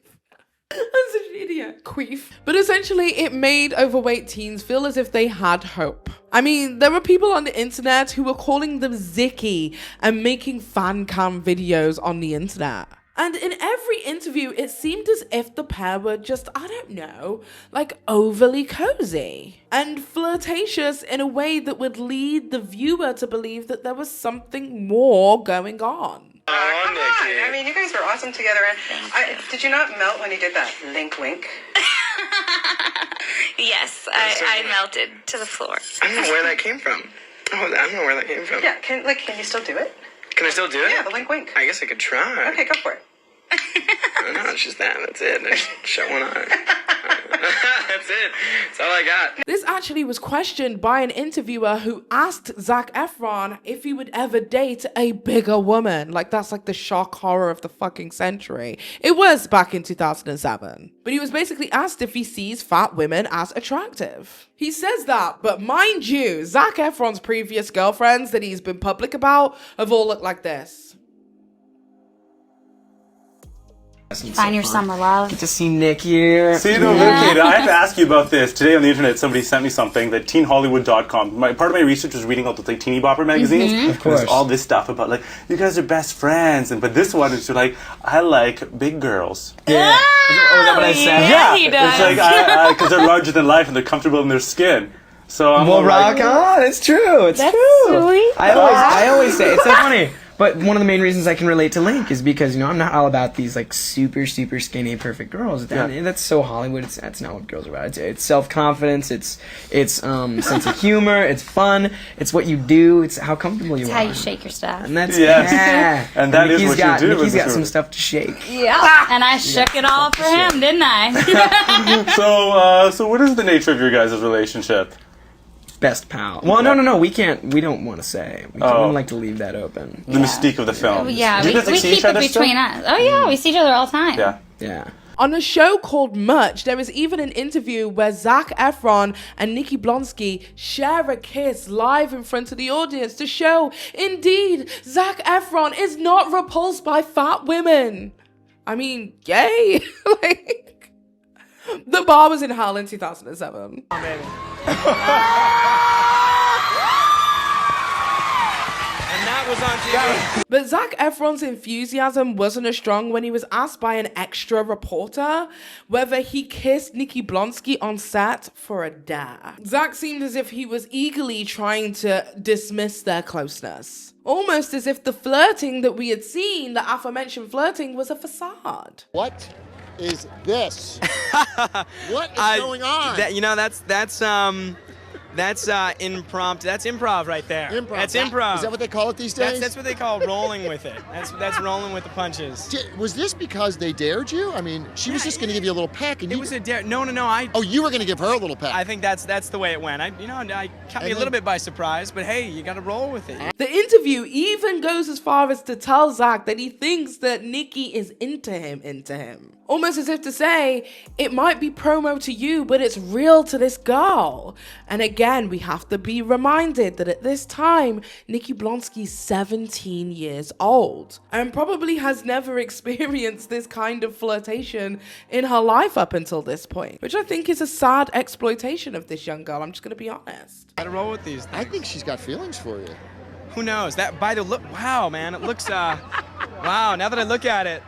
C: I'm such an idiot. Queef. But essentially, it made overweight teens feel as if they had hope. I mean, there were people on the internet who were calling them zicky and making fan cam videos on the internet. And in every interview, it seemed as if the pair were just, I don't know, like overly cozy and flirtatious in a way that would lead the viewer to believe that there was something more going on.
T: Come on. I mean, you guys were awesome together. And did you not melt when you did that link wink?
A: Yes, I melted to the floor.
T: I don't know where that came from. Oh, I don't know where that came from. Yeah, can you still do it? Can I still do it? Yeah, the link wink. I guess I could try. Okay, go for it. I don't know, it's just that. That's it. I shut one eye. That's it. That's all I got.
C: This actually was questioned by an interviewer who asked Zac Efron if he would ever date a bigger woman. Like, that's like the shock horror of the fucking century. It was back in 2007. But he was basically asked if he sees fat women as attractive. He says that, but mind you, Zac Efron's previous girlfriends that he's been public about have all looked like this.
P: Find your summer love.
U: Get to see Nick here.
V: See, no, okay, I have to ask you about this. Today on the internet, somebody sent me something that teenhollywood.com. Part of my research was reading all the teeny bopper magazines.
U: Of course.
V: There's all this stuff about like, you guys are best friends, but this one is like, I like big girls.
U: Yeah. Oh, is that what I said?
V: Yeah.
A: He does.
V: It's like, because they're larger than life and they're comfortable in their skin. So I'm
U: well, rock
V: like,
U: on. It's true. It's
A: That's
U: true.
A: sweet.
U: I always say it's so funny. But one of the main reasons I can relate to Link is because, you know, I'm not all about these, like, super, super skinny, perfect girls. That's so Hollywood. That's not what girls are about. It's self-confidence. It's sense of humor. It's fun. It's what you do. It's how comfortable you are.
P: It's how you shake your stuff.
U: And that's,
V: And that is what you do.
U: Nikki's got some stuff to shake.
P: Yeah. And I shook it all for him, didn't I?
V: So what is the nature of your guys' relationship?
U: Best pal. Well, no. We don't want to say. We don't like to leave that open.
V: The mystique of the film.
P: Yeah, we keep it between us. Oh, yeah, we see each other all the time.
U: Yeah.
C: On a show called Much, there is even an interview where Zac Efron and Nikki Blonsky share a kiss live in front of the audience to show, indeed, Zac Efron is not repulsed by fat women. I mean, yay. Like, the bar was in hell in 2007.
U: Oh, baby. And that was on TV.
C: But Zac Efron's enthusiasm wasn't as strong when he was asked by an extra reporter whether he kissed Nikki Blonsky on set for a dare. Zac seemed as if he was eagerly trying to dismiss their closeness. Almost as if the flirting that we had seen, the aforementioned flirting, was a facade.
W: What is this? What is going on?
U: That's impromptu. That's improv right there. That's improv.
W: Is that what they call it these days?
U: That's what they call rolling with it. That's rolling with the punches.
W: Was this because they dared you? I mean, she was just going to give you a little peck, and
U: It was a dare. No.
W: you were going to give her a little peck.
U: I think that's the way it went. I caught me a little bit by surprise, but hey, you got to roll with it.
C: The interview even goes as far as to tell Zac that he thinks that Nikki is into him. Almost as if to say, it might be promo to you, but it's real to this girl. And again, we have to be reminded that at this time, Nikki Blonsky's 17 years old and probably has never experienced this kind of flirtation in her life up until this point, which I think is a sad exploitation of this young girl. I'm just going to be honest.
U: Got to roll with these things.
W: I think she's got feelings for you.
U: Who knows? That by the look, wow, man, it looks, wow, now that I look at it.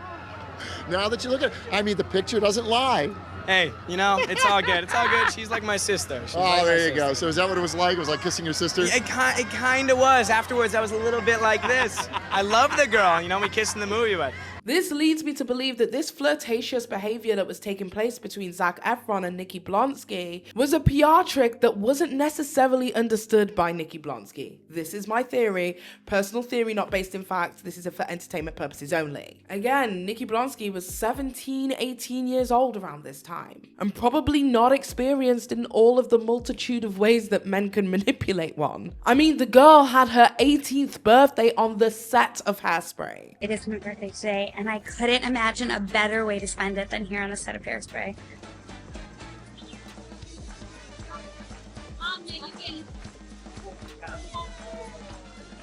W: Now that you look at it, I mean, the picture doesn't lie.
U: Hey, it's all good. It's all good. She's like my sister.
W: There you go. So is that what it was like? It was like kissing your sister?
U: It kind of was. Afterwards, I was a little bit like this. I love the girl. We kissed in the movie, but
C: This leads me to believe that this flirtatious behavior that was taking place between Zac Efron and Nikki Blonsky was a PR trick that wasn't necessarily understood by Nikki Blonsky. This is my theory, personal theory not based in fact, this is for entertainment purposes only. Again, Nikki Blonsky was 17, 18 years old around this time, and probably not experienced in all of the multitude of ways that men can manipulate one. I mean, the girl had her 18th birthday on the set of Hairspray.
P: It is my birthday today, and I couldn't imagine a better way to spend it than here on the set of Hairspray.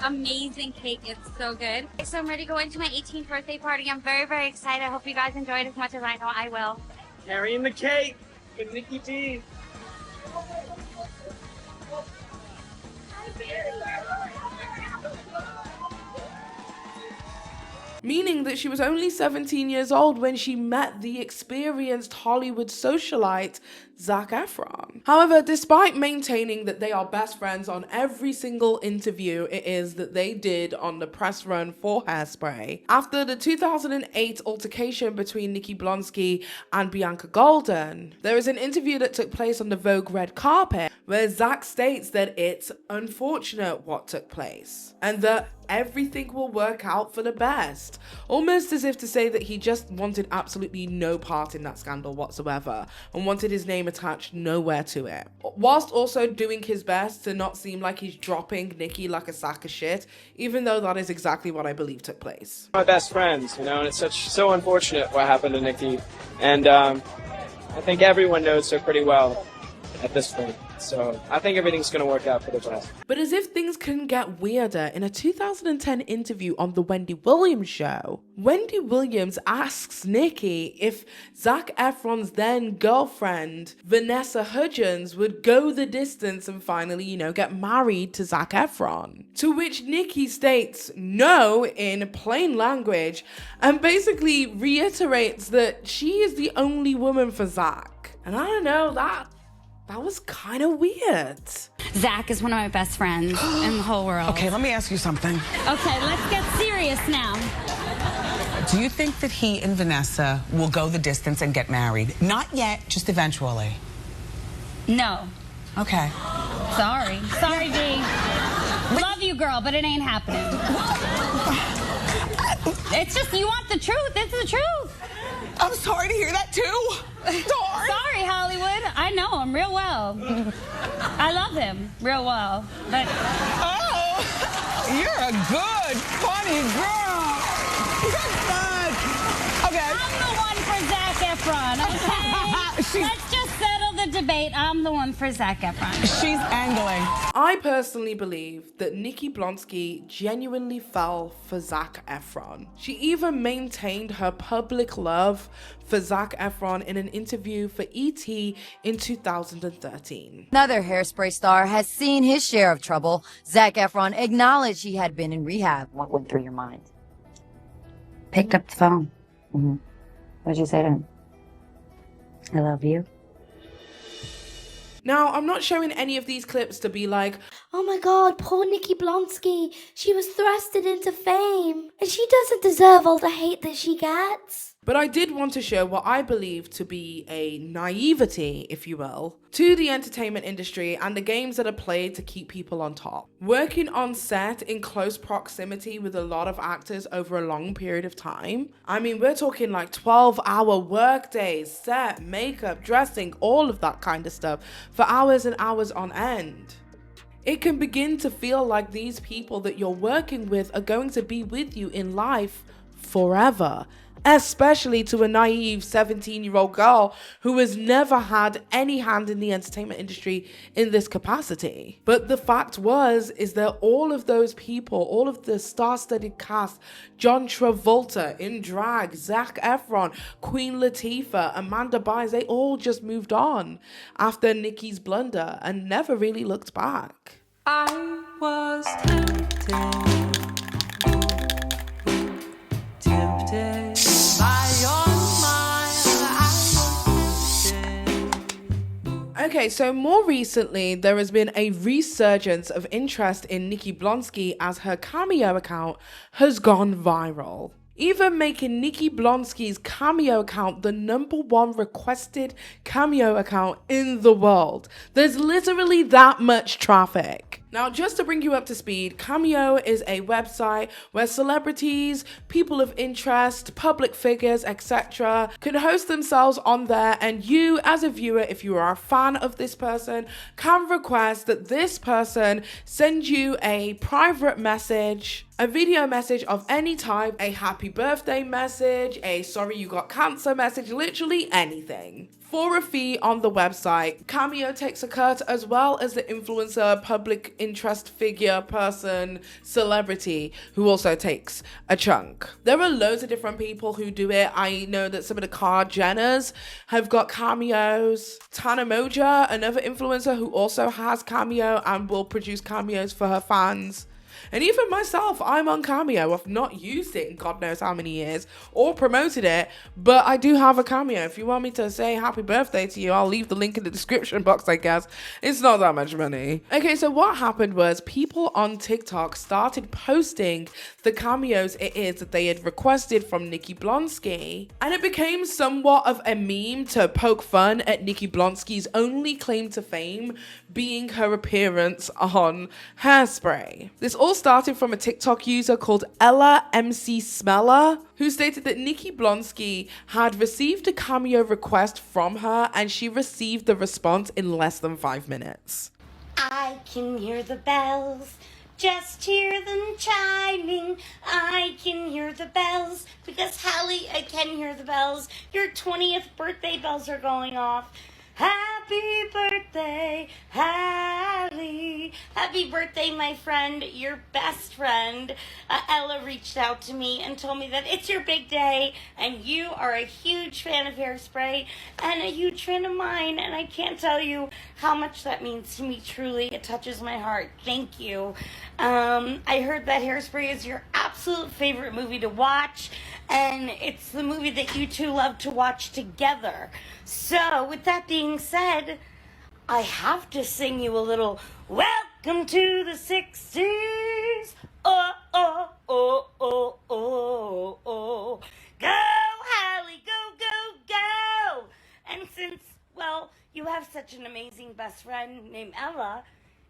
P: Amazing cake, it's so good. So I'm ready to go into my 18th birthday party. I'm very, very excited. I hope you guys enjoy it as much as I know I will.
B: Carrying the cake with Nikki B.
C: Meaning that she was only 17 years old when she met the experienced Hollywood socialite Zac Efron. However, despite maintaining that they are best friends on every single interview it is that they did on the press run for Hairspray, after the 2008 altercation between Nikki Blonsky and Bianca Golden, there is an interview that took place on the Vogue red carpet where Zac states that it's unfortunate what took place and that everything will work out for the best, almost as if to say that he just wanted absolutely no part in that scandal whatsoever and wanted his name attached nowhere to it, whilst also doing his best to not seem like he's dropping Nikki like a sack of shit, even though that is exactly what I believe took place.
B: My best friends, you know, and it's so unfortunate what happened to Nikki, and I think everyone knows her pretty well at this point. So I think everything's going to work out for the best.
C: But as if things couldn't get weirder, in a 2010 interview on The Wendy Williams Show, Wendy Williams asks Nikki if Zac Efron's then girlfriend, Vanessa Hudgens, would go the distance and finally, get married to Zac Efron. To which Nikki states no in plain language and basically reiterates that she is the only woman for Zac. And I don't know, that was kind of weird.
P: Zac is one of my best friends in the whole world.
E: Okay, let me ask you something.
P: Okay, let's get serious now.
E: Do you think that he and Vanessa will go the distance and get married? Not yet, just eventually.
P: No.
E: Okay.
P: Sorry, D. Love you, girl, but it ain't happening. It's just, you want the truth. It's the truth.
E: I'm sorry to hear that, too.
P: Sorry, Hollywood. I know him real well. I love him real well, but...
E: Oh, you're a good, funny girl. You're good. Okay.
P: I'm the one for Zac Efron, okay? Let's just settle the debate. I'm the one for Zac Efron.
E: She's angling.
C: I personally believe that Nikki Blonsky genuinely fell for Zac Efron. She even maintained her public love for Zac Efron in an interview for ET in 2013.
F: Another Hairspray star has seen his share of trouble. Zac Efron acknowledged he had been in rehab.
X: What went through your mind? Picked up the phone. Mm-hmm. What'd you say to him? I love you.
C: Now, I'm not showing any of these clips to be like,
Y: oh my god, poor Nikki Blonsky. She was thrusted into fame, and she doesn't deserve all the hate that she gets.
C: But I did want to show what I believe to be a naivety, if you will, to the entertainment industry and the games that are played to keep people on top. Working on set in close proximity with a lot of actors over a long period of time. I mean, we're talking like 12-hour work days, set, makeup, dressing, all of that kind of stuff for hours and hours on end. It can begin to feel like these people that you're working with are going to be with you in life forever. Especially to a naive 17-year-old girl who has never had any hand in the entertainment industry in this capacity. But the fact is that all of those people, all of the star-studded cast, John Travolta in drag, Zac Efron, Queen Latifah, Amanda Bynes, they all just moved on after Nikki's blunder and never really looked back.
D: I was tempted.
C: Okay, so more recently, there has been a resurgence of interest in Nikki Blonsky as her Cameo account has gone viral. even making Nikki Blonsky's Cameo account the #1 requested Cameo account in the world. There's literally that much traffic. Now, just to bring you up to speed, Cameo is a website where celebrities, people of interest, public figures, etc. can host themselves on there, and you, as a viewer, if you are a fan of this person, can request that this person send you a private message, a video message of any type, a happy birthday message, a sorry you got cancer message, literally anything. For a fee on the website, Cameo takes a cut, as well as the influencer, public interest figure, person, celebrity, who also takes a chunk. There are loads of different people who do it. I know that some of the Card Jenners have got cameos. Tana Moja, another influencer who also has Cameo and will produce cameos for her fans. And even myself, I'm on Cameo. I've not used it in God knows how many years or promoted it, but I do have a Cameo. If you want me to say happy birthday to you, I'll leave the link in the description box, I guess. It's not that much money. Okay, so what happened was people on TikTok started posting the cameos it is that they had requested from Nikki Blonsky, and it became somewhat of a meme to poke fun at Nikki Blonsky's only claim to fame being her appearance on Hairspray. This all started from a TikTok user called Ella MC Smeller, who stated that Nikki Blonsky had received a cameo request from her and she received the response in less than 5 minutes.
A: I can hear the bells, just hear them chiming. I can hear the bells because Hallie, I can hear the bells. Your 20th birthday bells are going off. Happy birthday, Hallie. Happy birthday, my friend, your best friend. Ella reached out to me and told me that it's your big day and you are a huge fan of Hairspray and a huge fan of mine, and I can't tell you how much that means to me. Truly, it touches my heart. Thank you. I heard that Hairspray is your absolute favorite movie to watch, and it's the movie that you two love to watch together. So, with that being said, I have to sing you a little Welcome to the 60s. Oh, oh, oh, oh, oh, oh. Go, Hallie, go, go, go. And since, well, you have such an amazing best friend named Ella,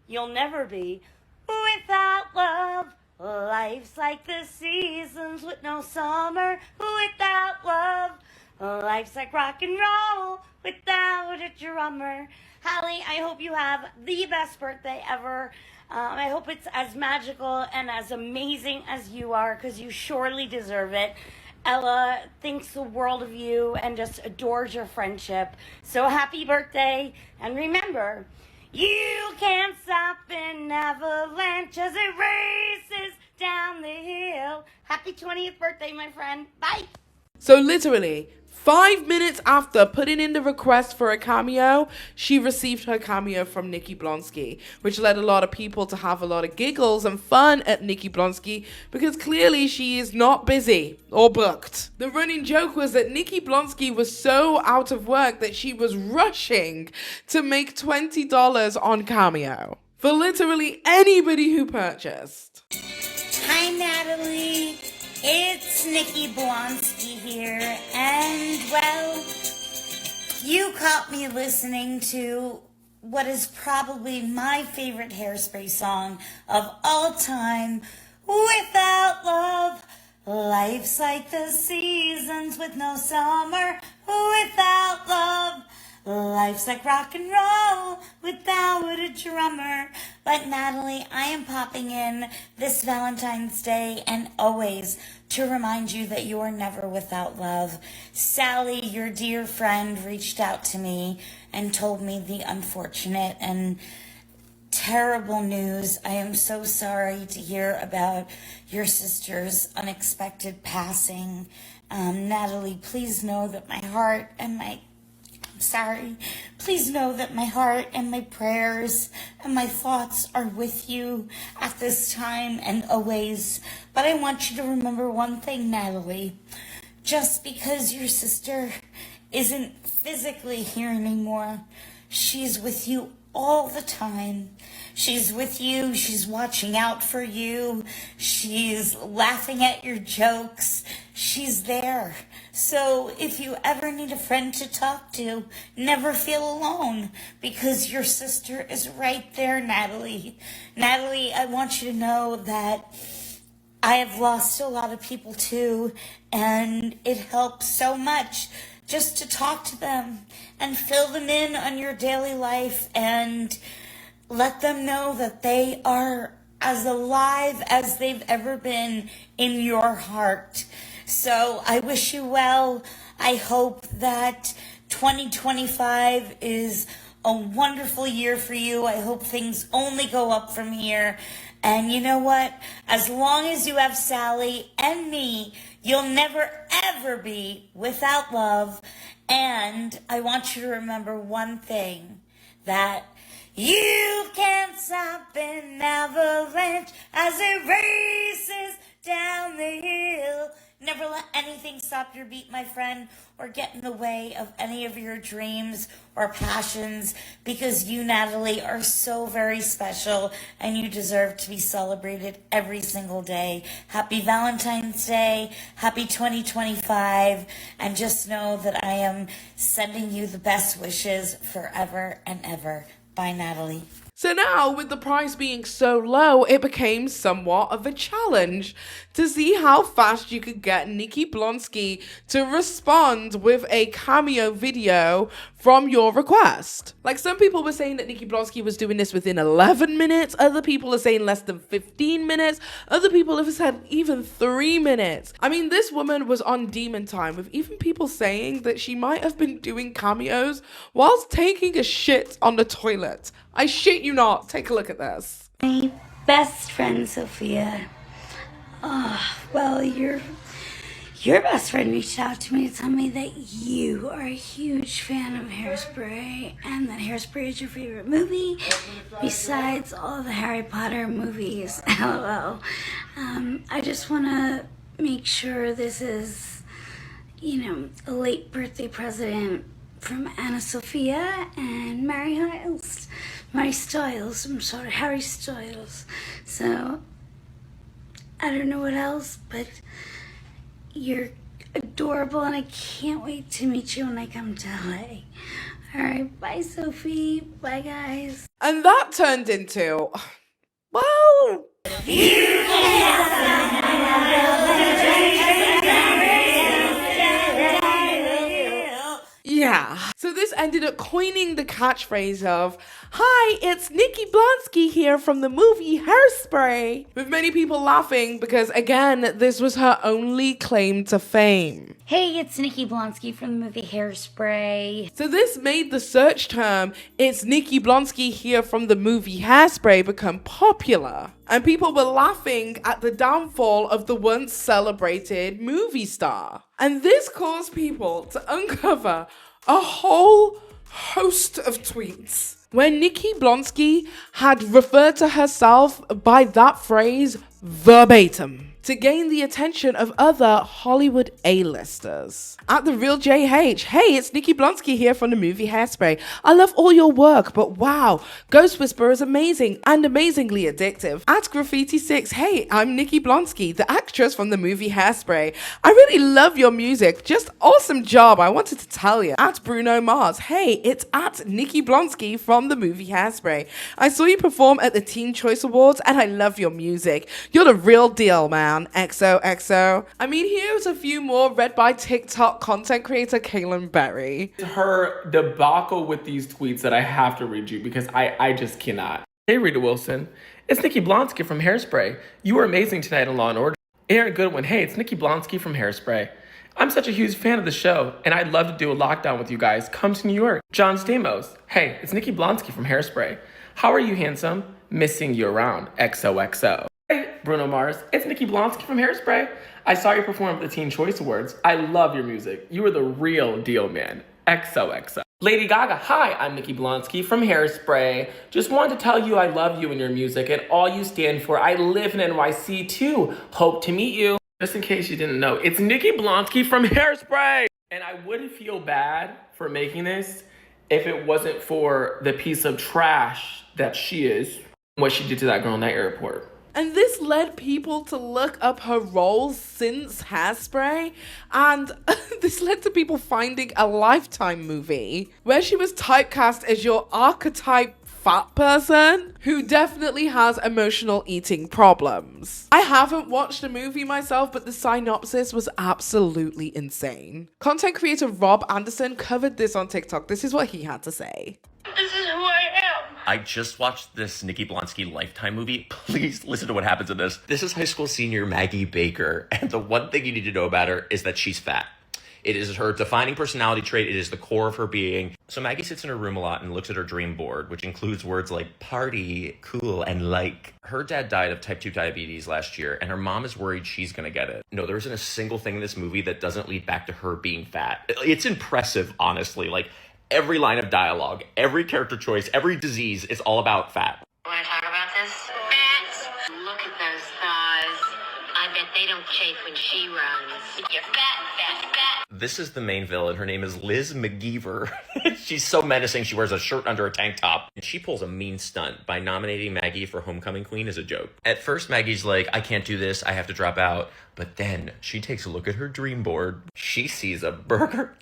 A: you'll never be without love. Life's like the seasons with no summer without love. Life's like rock and roll without a drummer. Hallie, I hope you have the best birthday ever. I hope it's as magical and as amazing as you are, because you surely deserve it. Ella thinks the world of you and just adores your friendship. So happy birthday, and remember, you can't stop an avalanche as it races down the hill. Happy 20th birthday, my friend. Bye.
C: So literally, 5 minutes after putting in the request for a cameo, she received her cameo from Nikki Blonsky, which led a lot of people to have a lot of giggles and fun at Nikki Blonsky because clearly she is not busy or booked. The running joke was that Nikki Blonsky was so out of work that she was rushing to make $20 on Cameo for literally anybody who purchased.
A: Hi, Natalie. It's Nikki Blonsky here, and well, you caught me listening to what is probably my favorite Hairspray song of all time, Without Love. Life's like the seasons with no summer without love. Life's like rock and roll without a drummer. But Natalie, I am popping in this Valentine's Day and always to remind you that you are never without love. Sally, your dear friend, reached out to me and told me the unfortunate and terrible news. I am so sorry to hear about your sister's unexpected passing. Natalie, please know that my heart and my Please know that my heart and my prayers and my thoughts are with you at this time and always. But I want you to remember one thing, Natalie. Just because your sister isn't physically here anymore, she's with you all the time. She's with you, she's watching out for you, she's laughing at your jokes, she's there. So if you ever need a friend to talk to, never feel alone, because your sister is right there, Natalie. Natalie, I want you to know that I have lost a lot of people too, and it helps so much just to talk to them and fill them in on your daily life and let them know that they are as alive as they've ever been in your heart. So I wish you well. I hope that 2025 is a wonderful year for you. I hope things only go up from here. And you know what? As long as you have Sally and me, you'll never ever be without love. And I want you to remember one thing, that you can't stop an avalanche as it races down the hill. Never let anything stop your beat, my friend, or get in the way of any of your dreams or passions, because you, Natalie, are so very special and you deserve to be celebrated every single day. Happy Valentine's Day, happy 2025, and just know that I am sending you the best wishes forever and ever. Bye, Natalie.
C: So now, with the price being so low, it became somewhat of a challenge to see how fast you could get Nikki Blonsky to respond with a cameo video from your request. Like, some people were saying that Nikki Blonsky was doing this within 11 minutes. Other people are saying less than 15 minutes. Other people have said even 3 minutes. I mean, this woman was on demon time, with even people saying that she might have been doing cameos whilst taking a shit on the toilet. I shit you not. Take a look at this.
Y: My best friend, Sophia. Oh, well, your best friend reached out to me to tell me that you are a huge fan of Hairspray and that Hairspray is your favorite movie besides all the Harry Potter movies. LOL. I just want to make sure this is, a late birthday present from Anna Sophia and Harry Styles. So, I don't know what else, but you're adorable and I can't wait to meet you when I come to LA. Alright, bye Sophie, bye guys.
C: And that turned into, well, yeah. So this ended up coining the catchphrase of, "Hi, it's Nikki Blonsky here from the movie Hairspray," with many people laughing because, again, this was her only claim to fame.
Y: Hey, it's Nikki Blonsky from the movie Hairspray.
C: So this made the search term, "It's Nikki Blonsky here from the movie Hairspray," become popular. And people were laughing at the downfall of the once celebrated movie star. And this caused people to uncover a whole host of tweets where Nikki Blonsky had referred to herself by that phrase verbatim to gain the attention of other Hollywood A-listers. At The Real JH, "Hey, it's Nikki Blonsky here from the movie Hairspray. I love all your work, but wow, Ghost Whisperer is amazing and amazingly addictive." At Graffiti6, "Hey, I'm Nikki Blonsky, the actress from the movie Hairspray. I really love your music, just awesome job, I wanted to tell you." At Bruno Mars, "Hey, it's at Nikki Blonsky from the movie Hairspray. I saw you perform at the Teen Choice Awards and I love your music. You're the real deal, man. XOXO. I mean, here's a few more read by TikTok content creator Kaylin Berry.
G: Her debacle with these tweets that I have to read you because I just cannot. "Hey, Rita Wilson. It's Nikki Blonsky from Hairspray. You were amazing tonight on Law & Order." Aaron Goodwin. "Hey, it's Nikki Blonsky from Hairspray. I'm such a huge fan of the show, and I'd love to do a lockdown with you guys. Come to New York." John Stamos. "Hey, it's Nikki Blonsky from Hairspray. How are you, handsome? Missing you around. XOXO." "Hey, Bruno Mars. It's Nikki Blonsky from Hairspray. I saw you perform at the Teen Choice Awards. I love your music. You are the real deal, man. XOXO." Lady Gaga. "Hi, I'm Nikki Blonsky from Hairspray. Just wanted to tell you I love you and your music and all you stand for. I live in NYC too. Hope to meet you." Just in case you didn't know, it's Nikki Blonsky from Hairspray. And I wouldn't feel bad for making this if it wasn't for the piece of trash that she is, what she did to that girl in that airport.
C: And this led people to look up her roles since Hairspray, and this led to people finding a Lifetime movie where she was typecast as your archetype fat person who definitely has emotional eating problems. I haven't watched the movie myself, but the synopsis was absolutely insane. Content creator Rob Anderson covered this on TikTok. This is what he had to say.
H: This is who I am. I just watched this Nikki Blonsky Lifetime movie. Please listen to what happens in this. This is high school senior Maggie Baker, and the one thing you need to know about her is that she's fat. It is her defining personality trait. It is the core of her being. So Maggie sits in her room a lot and looks at her dream board, which includes words like party, cool, and like. Her dad died of type 2 diabetes last year, and her mom is worried she's gonna get it. No, there isn't a single thing in this movie that doesn't lead back to her being fat. It's impressive, honestly. Like, every line of dialogue, every character choice, every disease is all about fat.
I: Want to talk about this? Fat. Look at those thighs. I bet they don't chafe when she runs. You're fat, fat, fat.
H: This is the main villain. Her name is Liz McGeever. She's so menacing. She wears a shirt under a tank top. And she pulls a mean stunt by nominating Maggie for Homecoming Queen as a joke. At first, Maggie's like, I can't do this. I have to drop out. But then she takes a look at her dream board. She sees a burger.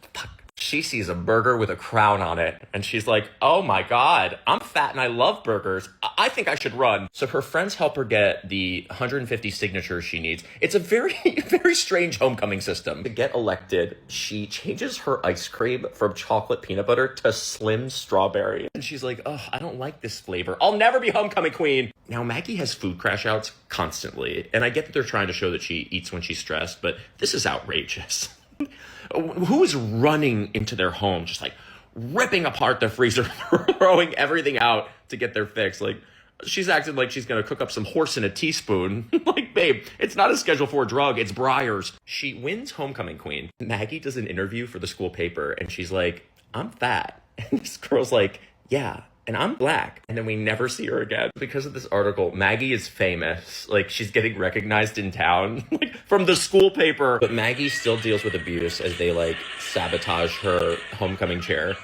H: She sees a burger with a crown on it, and she's like, oh my God, I'm fat and I love burgers. I think I should run. So her friends help her get the 150 signatures she needs. It's a very, very strange homecoming system. To get elected, she changes her ice cream from chocolate peanut butter to slim strawberry. And she's like, oh, I don't like this flavor. I'll never be homecoming queen. Now, Maggie has food crash outs constantly, and I get that they're trying to show that she eats when she's stressed, but this is outrageous. Who is running into their home, just like ripping apart the freezer, throwing everything out to get their fix? Like, she's acting like she's gonna cook up some horse in a teaspoon. Like, babe, it's not a Schedule 4 drug, it's Breyers. She wins Homecoming Queen. Maggie does an interview for the school paper, and she's like, I'm fat. And this girl's like, yeah, and I'm black. And then we never see her again. Because of this article, Maggie is famous. Like, she's getting recognized in town, like, from the school paper. But Maggie still deals with abuse as they, like, sabotage her homecoming chair.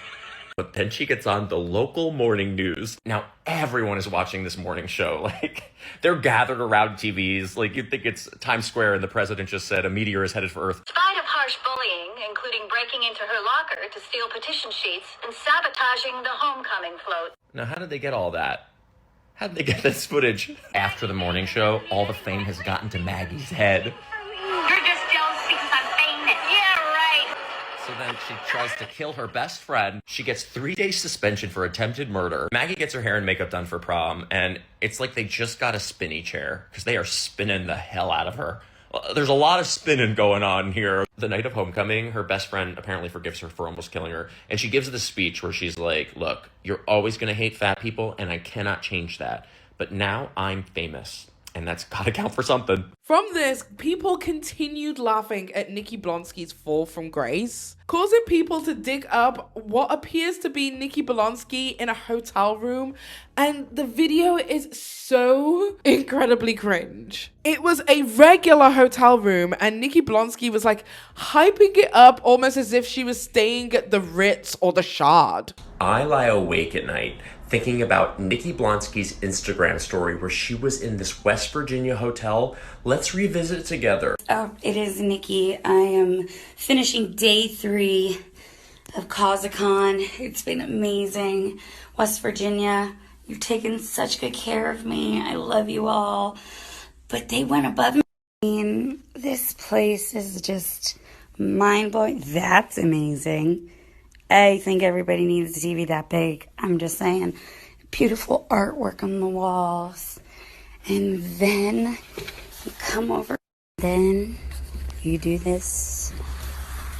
H: But then she gets on the local morning news. Now, everyone is watching this morning show. Like, they're gathered around TVs. Like, you'd think it's Times Square and the president just said a meteor is headed for Earth.
I: In spite of harsh bullying, including breaking into her locker to steal petition sheets and sabotaging the homecoming float.
H: Now, how did they get all that? How did they get this footage? After the morning show, all the fame has gotten to Maggie's head.
I: You're just jealous because I'm famous. Yeah, right.
H: So then she tries to kill her best friend. She gets 3 days suspension for attempted murder. Maggie gets her hair and makeup done for prom, and it's like they just got a spinny chair because they are spinning the hell out of her. There's a lot of spinning going on here. The night of homecoming, her best friend apparently forgives her for almost killing her. And she gives this speech where she's like, look, you're always going to hate fat people, and I cannot change that. But now I'm famous, and that's got to count for something.
C: From this, people continued laughing at Nikki Blonsky's fall from grace, causing people to dig up what appears to be Nikki Blonsky in a hotel room, and the video is so incredibly cringe. It was a regular hotel room, and Nikki Blonsky was like hyping it up almost as if she was staying at the Ritz or the Shard.
H: I lie awake at night thinking about Nikki Blonsky's Instagram story where she was in this West Virginia hotel. Let's revisit it together.
Y: Oh, it is Nikki. I am finishing day 3 of CausaCon. It's been amazing. West Virginia, you've taken such good care of me. I love you all. But they went above me. I mean, this place is just mind-blowing. That's amazing. I think everybody needs a TV that big. I'm just saying. Beautiful artwork on the walls. And then you come over. Then you do this.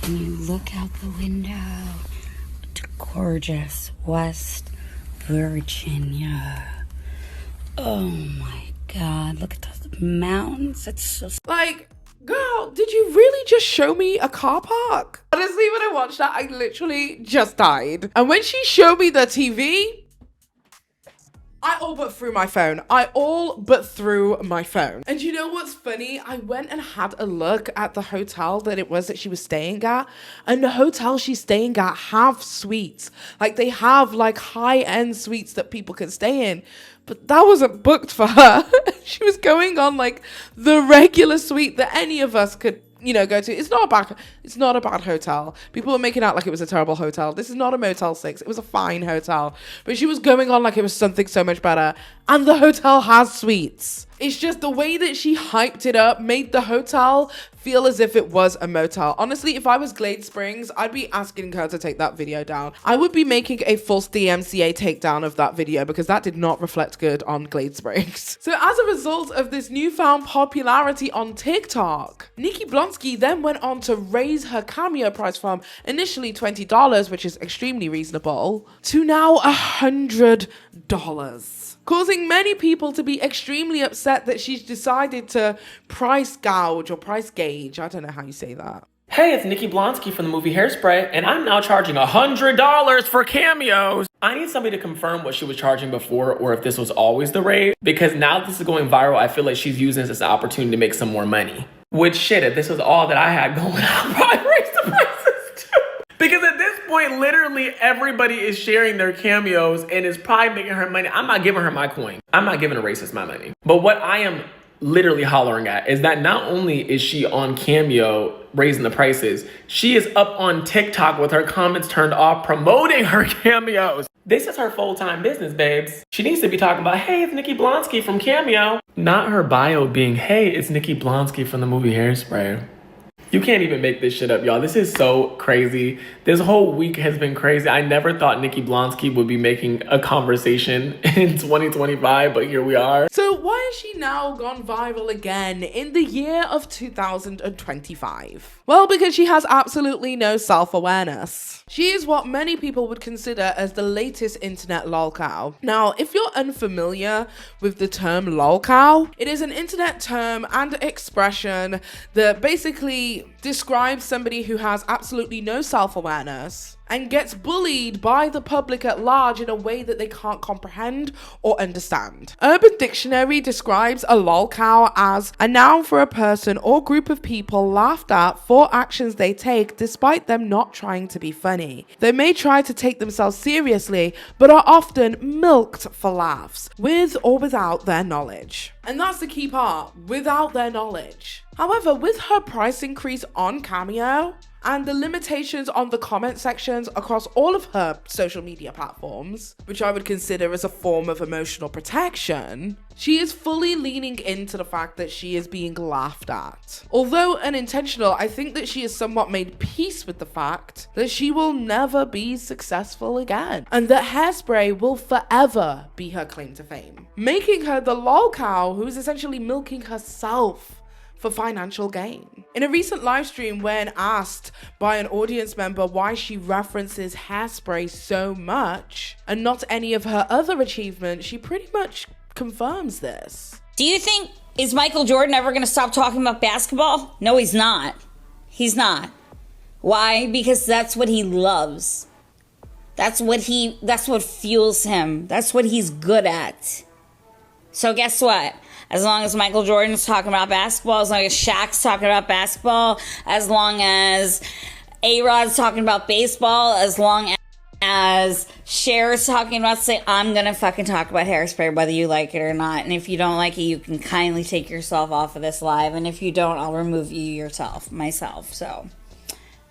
Y: And you look out the window to gorgeous West Virginia. Oh my God. Look at those mountains. It's so...
C: Like... Girl, did you really just show me a car park? Honestly, when I watched that, I literally just died. And when she showed me the TV, I all but threw my phone. I all but threw my phone. And you know what's funny? I went and had a look at the hotel that it was that she was staying at. And the hotel she's staying at have suites. Like they have like high-end suites that people can stay in. But that wasn't booked for her. She was going on like the regular suite that any of us could, you know, go to. It's not a bad hotel. People were making out like it was a terrible hotel. This is not a Motel 6. It was a fine hotel. But she was going on like it was something so much better. And the hotel has suites. It's just the way that she hyped it up made the hotel feel as if it was a motel. Honestly, if I was Glade Springs, I'd be asking her to take that video down. I would be making a false DMCA takedown of that video because that did not reflect good on Glade Springs. So as a result of this newfound popularity on TikTok, Nikki Blonsky then went on to raise her cameo price from initially $20, which is extremely reasonable, to now $100. Causing many people to be extremely upset that she's decided to price gouge or price gauge. I don't know how you say that.
G: Hey, it's Nikki Blonsky from the movie Hairspray, and I'm now charging $100 for cameos. I need somebody to confirm what she was charging before or if this was always the rate, because now this is going viral, I feel like she's using this as an opportunity to make some more money. Which shit, if this was all that I had going on, I'd probably raise the prices too. Because at this point, literally everybody is sharing their cameos and is probably making her money. I'm not giving her my coin. I'm not giving a racist my money. But what I am literally hollering at is that not only is she on Cameo raising the prices, she is up on TikTok with her comments turned off promoting her cameos. This is her full-time business, babes. She needs to be talking about, hey, it's Nikki Blonsky from Cameo. Not her bio being, hey, it's Nikki Blonsky from the movie Hairspray. You can't even make this shit up, y'all. This is so crazy. This whole week has been crazy. I never thought Nikki Blonsky would be making a conversation in 2025, but here we are.
C: So why has she now gone viral again in the year of 2025? Well, because she has absolutely no self-awareness. She is what many people would consider as the latest internet LOLCOW. Now, if you're unfamiliar with the term LOLCOW, it is an internet term and expression that basically describes somebody who has absolutely no self-awareness and gets bullied by the public at large in a way that they can't comprehend or understand. Urban Dictionary describes a LOLCOW as a noun for a person or group of people laughed at for actions they take despite them not trying to be funny. They may try to take themselves seriously, but are often milked for laughs, with or without their knowledge. And that's the key part, without their knowledge. However, with her price increase on Cameo, and the limitations on the comment sections across all of her social media platforms, which I would consider as a form of emotional protection, she is fully leaning into the fact that she is being laughed at. Although unintentional, I think that she has somewhat made peace with the fact that she will never be successful again, and that Hairspray will forever be her claim to fame, making her the LOLCOW who is essentially milking herself for financial gain. In a recent live stream, when asked by an audience member why she references Hairspray so much and not any of her other achievements, she pretty much confirms this.
J: Do you think, is Michael Jordan ever going to stop talking about basketball? No, he's not. He's not. Why? Because that's what he loves. That's what fuels him. That's what he's good at. So guess what? As long as Michael Jordan's talking about basketball, as long as Shaq's talking about basketball, as long as A-Rod's talking about baseball, as long as Cher's talking about, say, I'm gonna fucking talk about Hairspray whether you like it or not. And if you don't like it, you can kindly take yourself off of this live. And if you don't, I'll remove you myself. So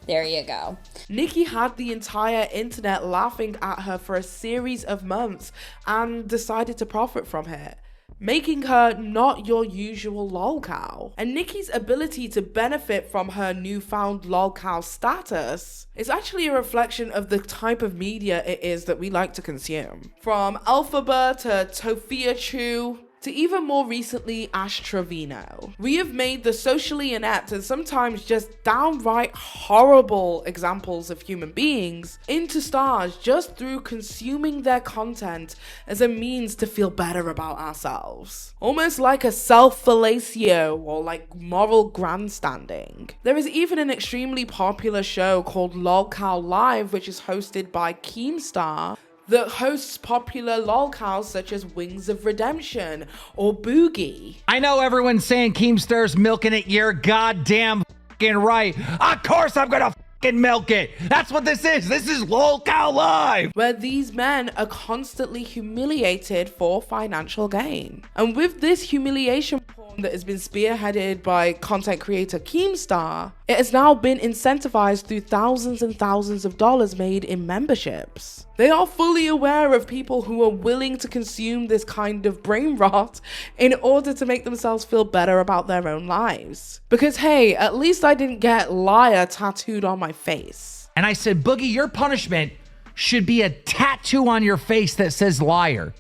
J: there you go.
C: Nikki had the entire internet laughing at her for a series of months and decided to profit from it, making her not your usual LOLCOW. And Nikki's ability to benefit from her newfound LOLCOW status is actually a reflection of the type of media it is that we like to consume. From Elphaba to Tofia Chu, to even more recently Ash Trevino. We have made the socially inept and sometimes just downright horrible examples of human beings into stars just through consuming their content as a means to feel better about ourselves. Almost like a self-fellatio or like moral grandstanding. There is even an extremely popular show called LOLCOW Live, which is hosted by Keemstar, that hosts popular LOLCOWs such as Wings of Redemption or Boogie.
K: I know everyone's saying Keemstar's milking it. You're goddamn fucking right. Of course I'm gonna fucking milk it. That's what this is. This is LOLCOW Live.
C: Where these men are constantly humiliated for financial gain. And with this humiliation porn that has been spearheaded by content creator Keemstar, it has now been incentivized through thousands and thousands of dollars made in memberships. They are fully aware of people who are willing to consume this kind of brain rot in order to make themselves feel better about their own lives. Because hey, at least I didn't get liar tattooed on my face.
K: And I said, Boogie, your punishment should be a tattoo on your face that says liar.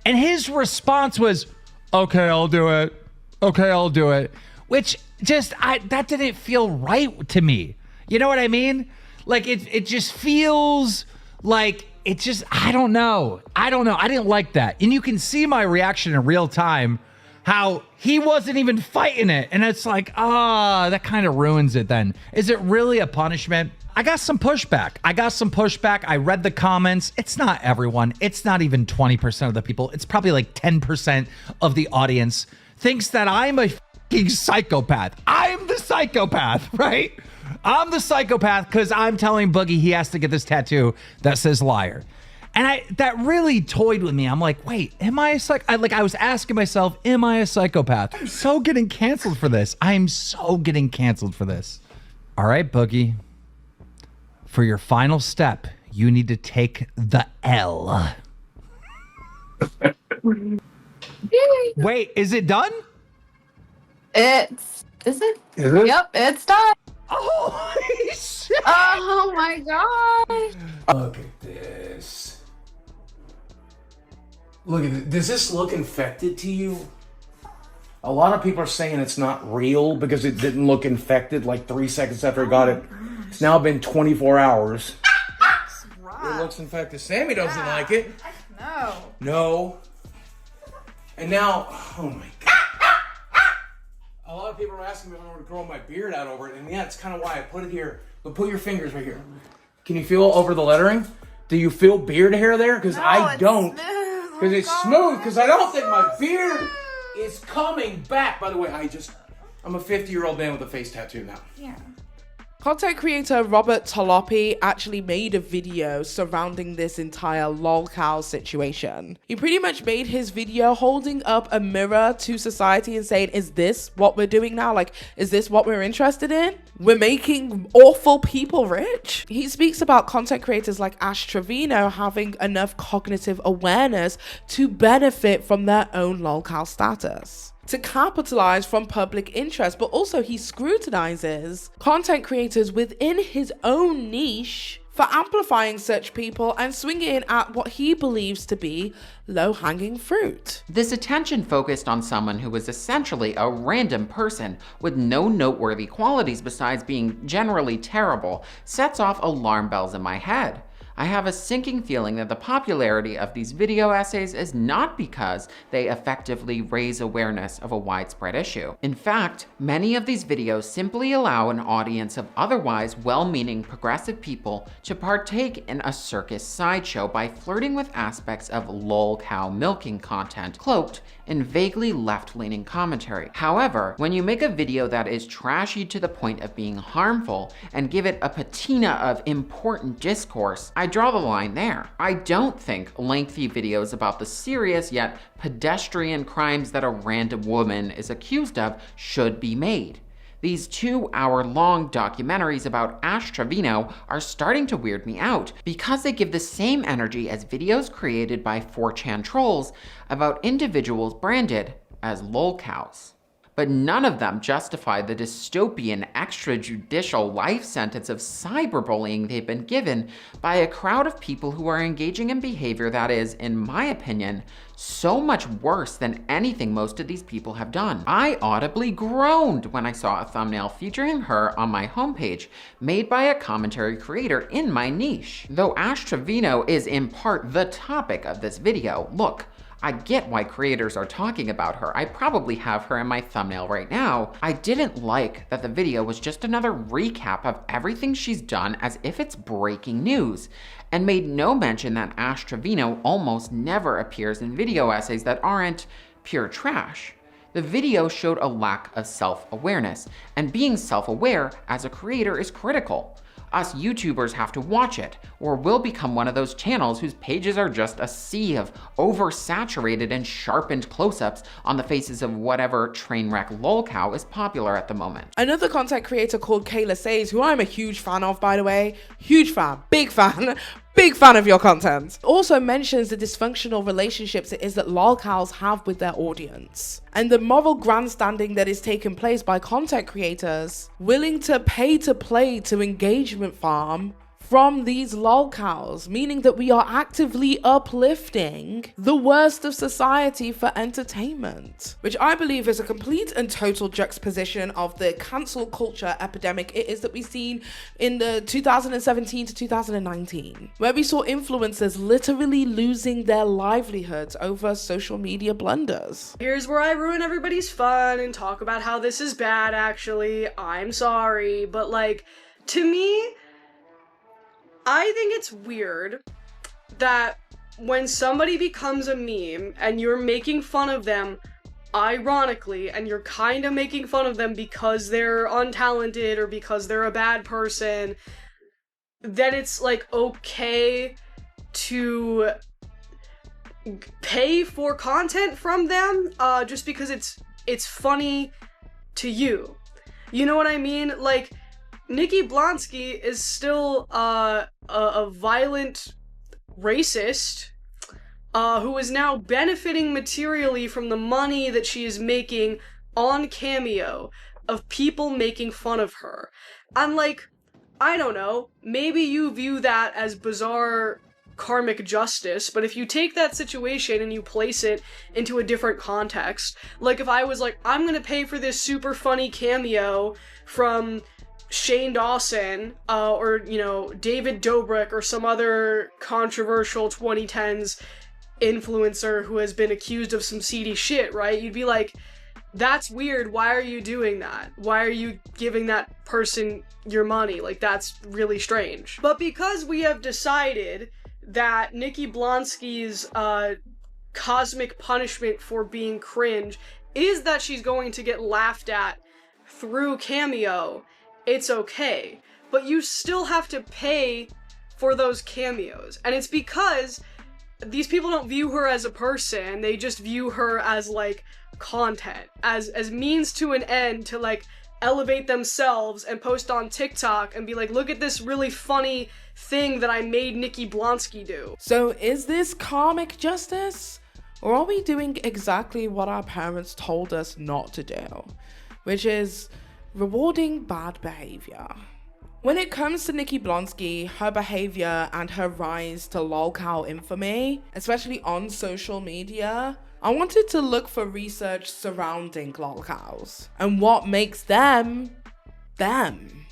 K: And his response was, okay, I'll do it. Okay, I'll do it. Which just, that didn't feel right to me. You know what I mean? Like it just feels like it just, I don't know. I didn't like that. And you can see my reaction in real time, how he wasn't even fighting it. And it's like, that kind of ruins it then. Is it really a punishment? I got some pushback. I read the comments. It's not everyone. It's not even 20% of the people. It's probably like 10% of the audience thinks that I'm a fucking psychopath. I'm the psychopath, right? I'm the psychopath because I'm telling Boogie he has to get this tattoo that says liar. And that really toyed with me. I'm like, wait, am I a psychopath? I was asking myself, am I a psychopath? I'm so getting canceled for this. All right, Boogie. For your final step, you need to take the L. Wait, is it done?
L: Is it? Yep, it's done.
K: Oh, shit.
L: Oh my gosh.
M: Look at this. Look at it. Does this look infected to you? A lot of people are saying it's not real because it didn't look infected like 3 seconds after I got it. It's now been 24 hours. It looks infected. Sammy doesn't like it. No. And now, oh my God. A lot of people are asking me if I'm going to grow my beard out over it. And yeah, it's kind of why I put it here. But put your fingers right here. Can you feel over the lettering? Do you feel beard hair there? Because I don't. Because it's smooth. Because I don't think my beard is coming back. By the way, I'm a 50-year-old man with a face tattoo now.
C: Yeah. Content creator Robert Tolopi actually made a video surrounding this entire LOLCOW situation. He pretty much made his video holding up a mirror to society and saying, is this what we're doing now? Like, is this what we're interested in? We're making awful people rich? He speaks about content creators like Ash Trevino having enough cognitive awareness to benefit from their own LOLCOW status, to capitalize from public interest, but also he scrutinizes content creators within his own niche for amplifying such people and swinging at what he believes to be low-hanging fruit.
N: This attention focused on someone who was essentially a random person with no noteworthy qualities besides being generally terrible sets off alarm bells in my head. I have a sinking feeling that the popularity of these video essays is not because they effectively raise awareness of a widespread issue. In fact, many of these videos simply allow an audience of otherwise well-meaning progressive people to partake in a circus sideshow by flirting with aspects of LOLCOW milking content cloaked in vaguely left-leaning commentary. However, when you make a video that is trashy to the point of being harmful and give it a patina of important discourse, I draw the line there. I don't think lengthy videos about the serious yet pedestrian crimes that a random woman is accused of should be made. These 2-hour-long documentaries about Ash Trevino are starting to weird me out because they give the same energy as videos created by 4chan trolls about individuals branded as LOLCOWs. But none of them justify the dystopian extrajudicial life sentence of cyberbullying they've been given by a crowd of people who are engaging in behavior that is, in my opinion, so much worse than anything most of these people have done. I audibly groaned when I saw a thumbnail featuring her on my homepage, made by a commentary creator in my niche. Though Ash Trevino is in part the topic of this video, look, I get why creators are talking about her. I probably have her in my thumbnail right now. I didn't like that the video was just another recap of everything she's done as if it's breaking news, and made no mention that Ash Trevino almost never appears in video essays that aren't pure trash. The video showed a lack of self-awareness, and being self-aware as a creator is critical. Us YouTubers have to watch it, or we'll become one of those channels whose pages are just a sea of oversaturated and sharpened close-ups on the faces of whatever train wreck LOLCOW is popular at the moment.
C: Another content creator called Kayla Says, who I'm a huge fan of, by the way, huge fan, big fan of your content, also mentions the dysfunctional relationships it is that LOLCOWs have with their audience, and the moral grandstanding that is taking place by content creators willing to pay to play to engagement farm from these LOLCOWs, meaning that we are actively uplifting the worst of society for entertainment, which I believe is a complete and total juxtaposition of the cancel culture epidemic it is that we've seen in the 2017 to 2019, where we saw influencers literally losing their livelihoods over social media blunders.
O: Here's where I ruin everybody's fun and talk about how this is bad, actually. I'm sorry, but like, to me, I think it's weird that when somebody becomes a meme and you're making fun of them ironically, and you're kind of making fun of them because they're untalented or because they're a bad person, then it's like okay to pay for content from them just because it's funny to you. You know what I mean? Like, Nikki Blonsky is still a violent racist who is now benefiting materially from the money that she is making on Cameo of people making fun of her. I'm like, I don't know, maybe you view that as bizarre karmic justice, but if you take that situation and you place it into a different context, like if I was like, I'm gonna pay for this super funny cameo from Shane Dawson, or, you know, David Dobrik, or some other controversial 2010s influencer who has been accused of some seedy shit, right? You'd be like, that's weird, why are you doing that? Why are you giving that person your money? Like, that's really strange. But because we have decided that Nikki Blonsky's cosmic punishment for being cringe is that she's going to get laughed at through Cameo, it's okay. But you still have to pay for those cameos. And it's because these people don't view her as a person, they just view her as, like, content. As means to an end to, like, elevate themselves and post on TikTok and be like, look at this really funny thing that I made Nikki Blonsky do.
C: So is this karmic justice? Or are we doing exactly what our parents told us not to do? Which is rewarding bad behavior. When it comes to Nikki Blonsky, her behavior and her rise to LOLCOW infamy, especially on social media, I wanted to look for research surrounding LOLCOWs and what makes them, them.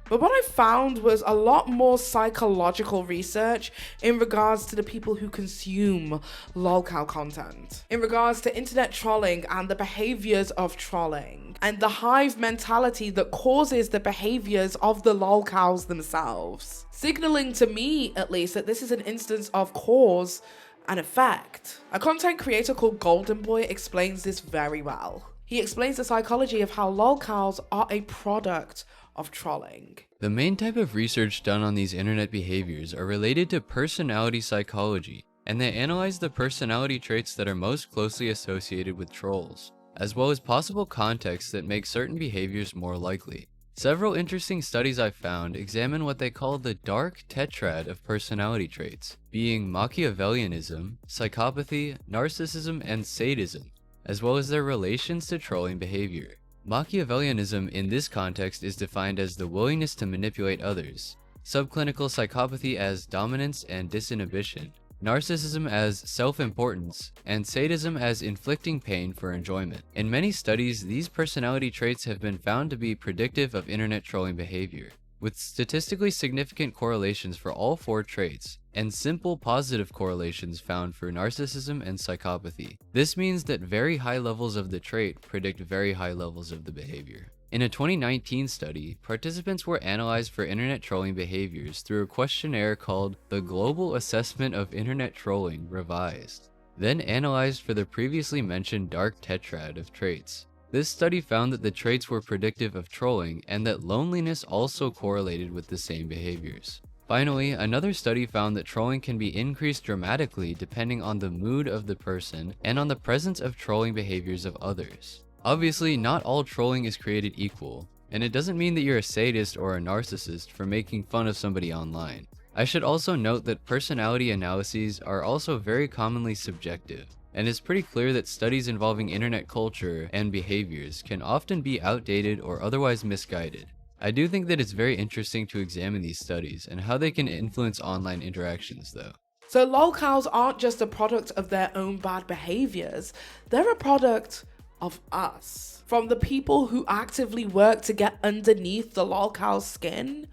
C: But what I found was a lot more psychological research in regards to the people who consume LOLCOW content, in regards to internet trolling and the behaviors of trolling, and the hive mentality that causes the behaviors of the LOLCOWs themselves, signaling to me, at least, that this is an instance of cause and effect. A content creator called Golden Boy explains this very well. He explains the psychology of how LOLCOWs are a product of trolling.
Q: The main type of research done on these internet behaviors are related to personality psychology, and they analyze the personality traits that are most closely associated with trolls, as well as possible contexts that make certain behaviors more likely. Several interesting studies I've found examine what they call the dark tetrad of personality traits, being Machiavellianism, psychopathy, narcissism, and sadism, as well as their relations to trolling behavior. Machiavellianism in this context is defined as the willingness to manipulate others, subclinical psychopathy as dominance and disinhibition, narcissism as self-importance, and sadism as inflicting pain for enjoyment. In many studies, these personality traits have been found to be predictive of internet trolling behavior, with statistically significant correlations for all 4 traits, and simple positive correlations found for narcissism and psychopathy. This means that very high levels of the trait predict very high levels of the behavior. In a 2019 study, participants were analyzed for internet trolling behaviors through a questionnaire called the Global Assessment of Internet Trolling Revised, then analyzed for the previously mentioned dark tetrad of traits. This study found that the traits were predictive of trolling and that loneliness also correlated with the same behaviors. Finally, another study found that trolling can be increased dramatically depending on the mood of the person and on the presence of trolling behaviors of others. Obviously, not all trolling is created equal, and it doesn't mean that you're a sadist or a narcissist for making fun of somebody online. I should also note that personality analyses are also very commonly subjective, and it's pretty clear that studies involving internet culture and behaviors can often be outdated or otherwise misguided. I do think that it's very interesting to examine these studies and how they can influence online interactions though.
C: So LOLCOWs aren't just a product of their own bad behaviors, they're a product of us. From the people who actively work to get underneath the LOLCOW's skin,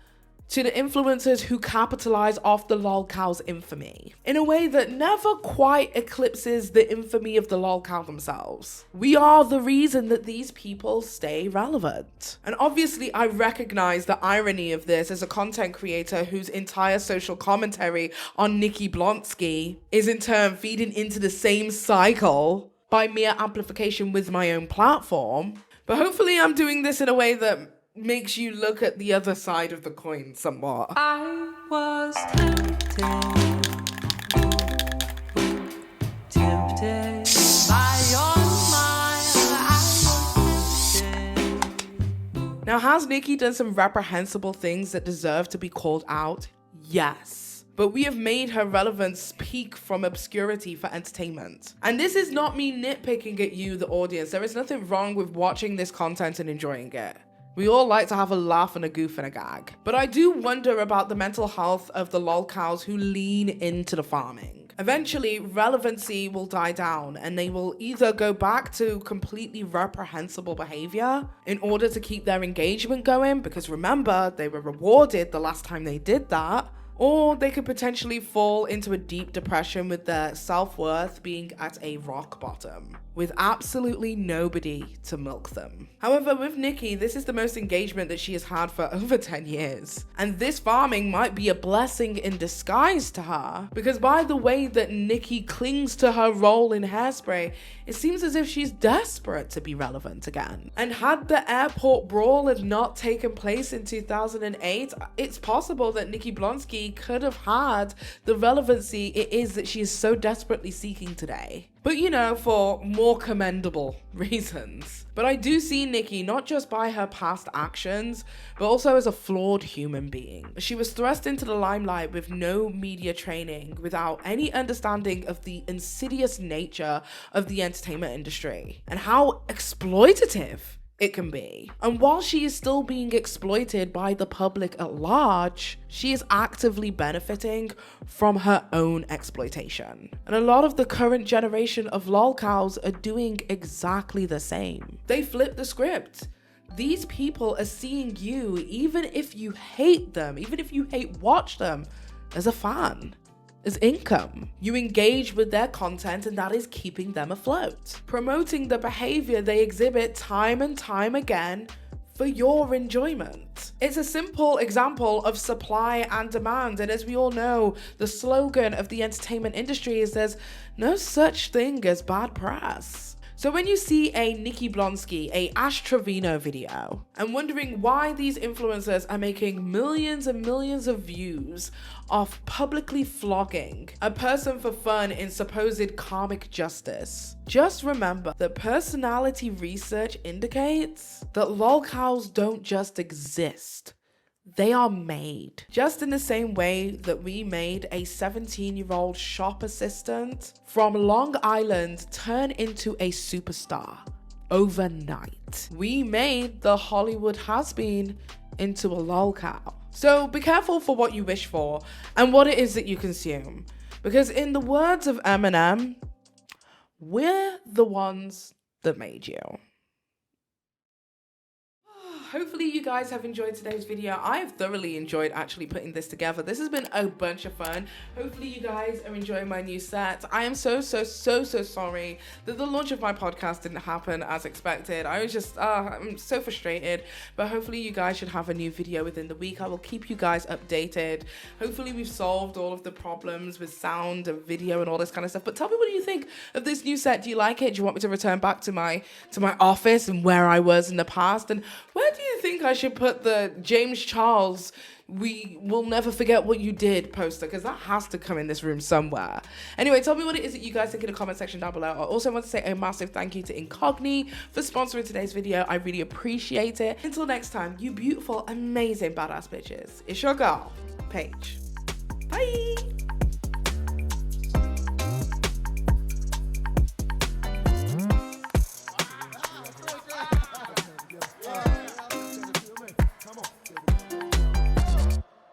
C: to the influencers who capitalize off the LOLCOW's infamy in a way that never quite eclipses the infamy of the LOLCOW themselves. We are the reason that these people stay relevant. And obviously I recognize the irony of this as a content creator whose entire social commentary on Nikki Blonsky is in turn feeding into the same cycle by mere amplification with my own platform. But hopefully I'm doing this in a way that makes you look at the other side of the coin somewhat.
D: I was tempted by your smile. I was tempted.
C: Now, has Nikki done some reprehensible things that deserve to be called out? Yes. But we have made her relevance peak from obscurity for entertainment. And this is not me nitpicking at you, the audience. There is nothing wrong with watching this content and enjoying it. We all like to have a laugh and a goof and a gag. But I do wonder about the mental health of the LOLCOWs who lean into the farming. Eventually, relevancy will die down and they will either go back to completely reprehensible behavior in order to keep their engagement going, because remember, they were rewarded the last time they did that, or they could potentially fall into a deep depression with their self-worth being at a rock bottom, with absolutely nobody to milk them. However, with Nikki, this is the most engagement that she has had for over 10 years. And this farming might be a blessing in disguise to her, because by the way that Nikki clings to her role in Hairspray, it seems as if she's desperate to be relevant again. And had the airport brawl had not taken place in 2008, it's possible that Nikki Blonsky could have had the relevancy it is that she is so desperately seeking today. But you know, for more commendable reasons. But I do see Nikki not just by her past actions, but also as a flawed human being. She was thrust into the limelight with no media training, without any understanding of the insidious nature of the entertainment industry and how exploitative it can be. And while she is still being exploited by the public at large, she is actively benefiting from her own exploitation. And a lot of the current generation of LOLCOWs are doing exactly the same. They flip the script. These people are seeing you, even if you hate them, even if you watch them, as a fan. Is income. You engage with their content and that is keeping them afloat, promoting the behavior they exhibit time and time again for your enjoyment. It's a simple example of supply and demand, and as we all know, the slogan of the entertainment industry is there's no such thing as bad press. So when you see a Nikki Blonsky, a Ash Trevino video, and wondering why these influencers are making millions and millions of views off publicly flogging a person for fun in supposed karmic justice, just remember that personality research indicates that LOLCOWs don't just exist. They are made. Just in the same way that we made a 17-year-old shop assistant from Long Island turn into a superstar overnight. We made the Hollywood has-been into a LOLCOW. So be careful for what you wish for and what it is that you consume. Because in the words of Eminem, we're the ones that made you. hopefully you guys have enjoyed today's video. I have thoroughly enjoyed actually putting this together. This has been a bunch of fun. Hopefully you guys are enjoying my new set. I am so sorry that the launch of my podcast didn't happen as expected. I was just, I'm so frustrated, but hopefully you guys should have a new video within the week. I will keep you guys updated. Hopefully we've solved all of the problems with sound and video and all this kind of stuff. But tell me, what do you think of this new set? Do you like it? Do you want me to return back to my office and where I was in the past? And where do you think I should put the James Charles "We will never forget what you did" poster? Because that has to come in this room somewhere. Anyway, tell me what it is that you guys think in the comment section down below. I also want to say a massive thank you to Incogni for sponsoring today's video. I really appreciate it. Until next time, you beautiful, amazing, badass bitches. It's your girl, Paige. Bye.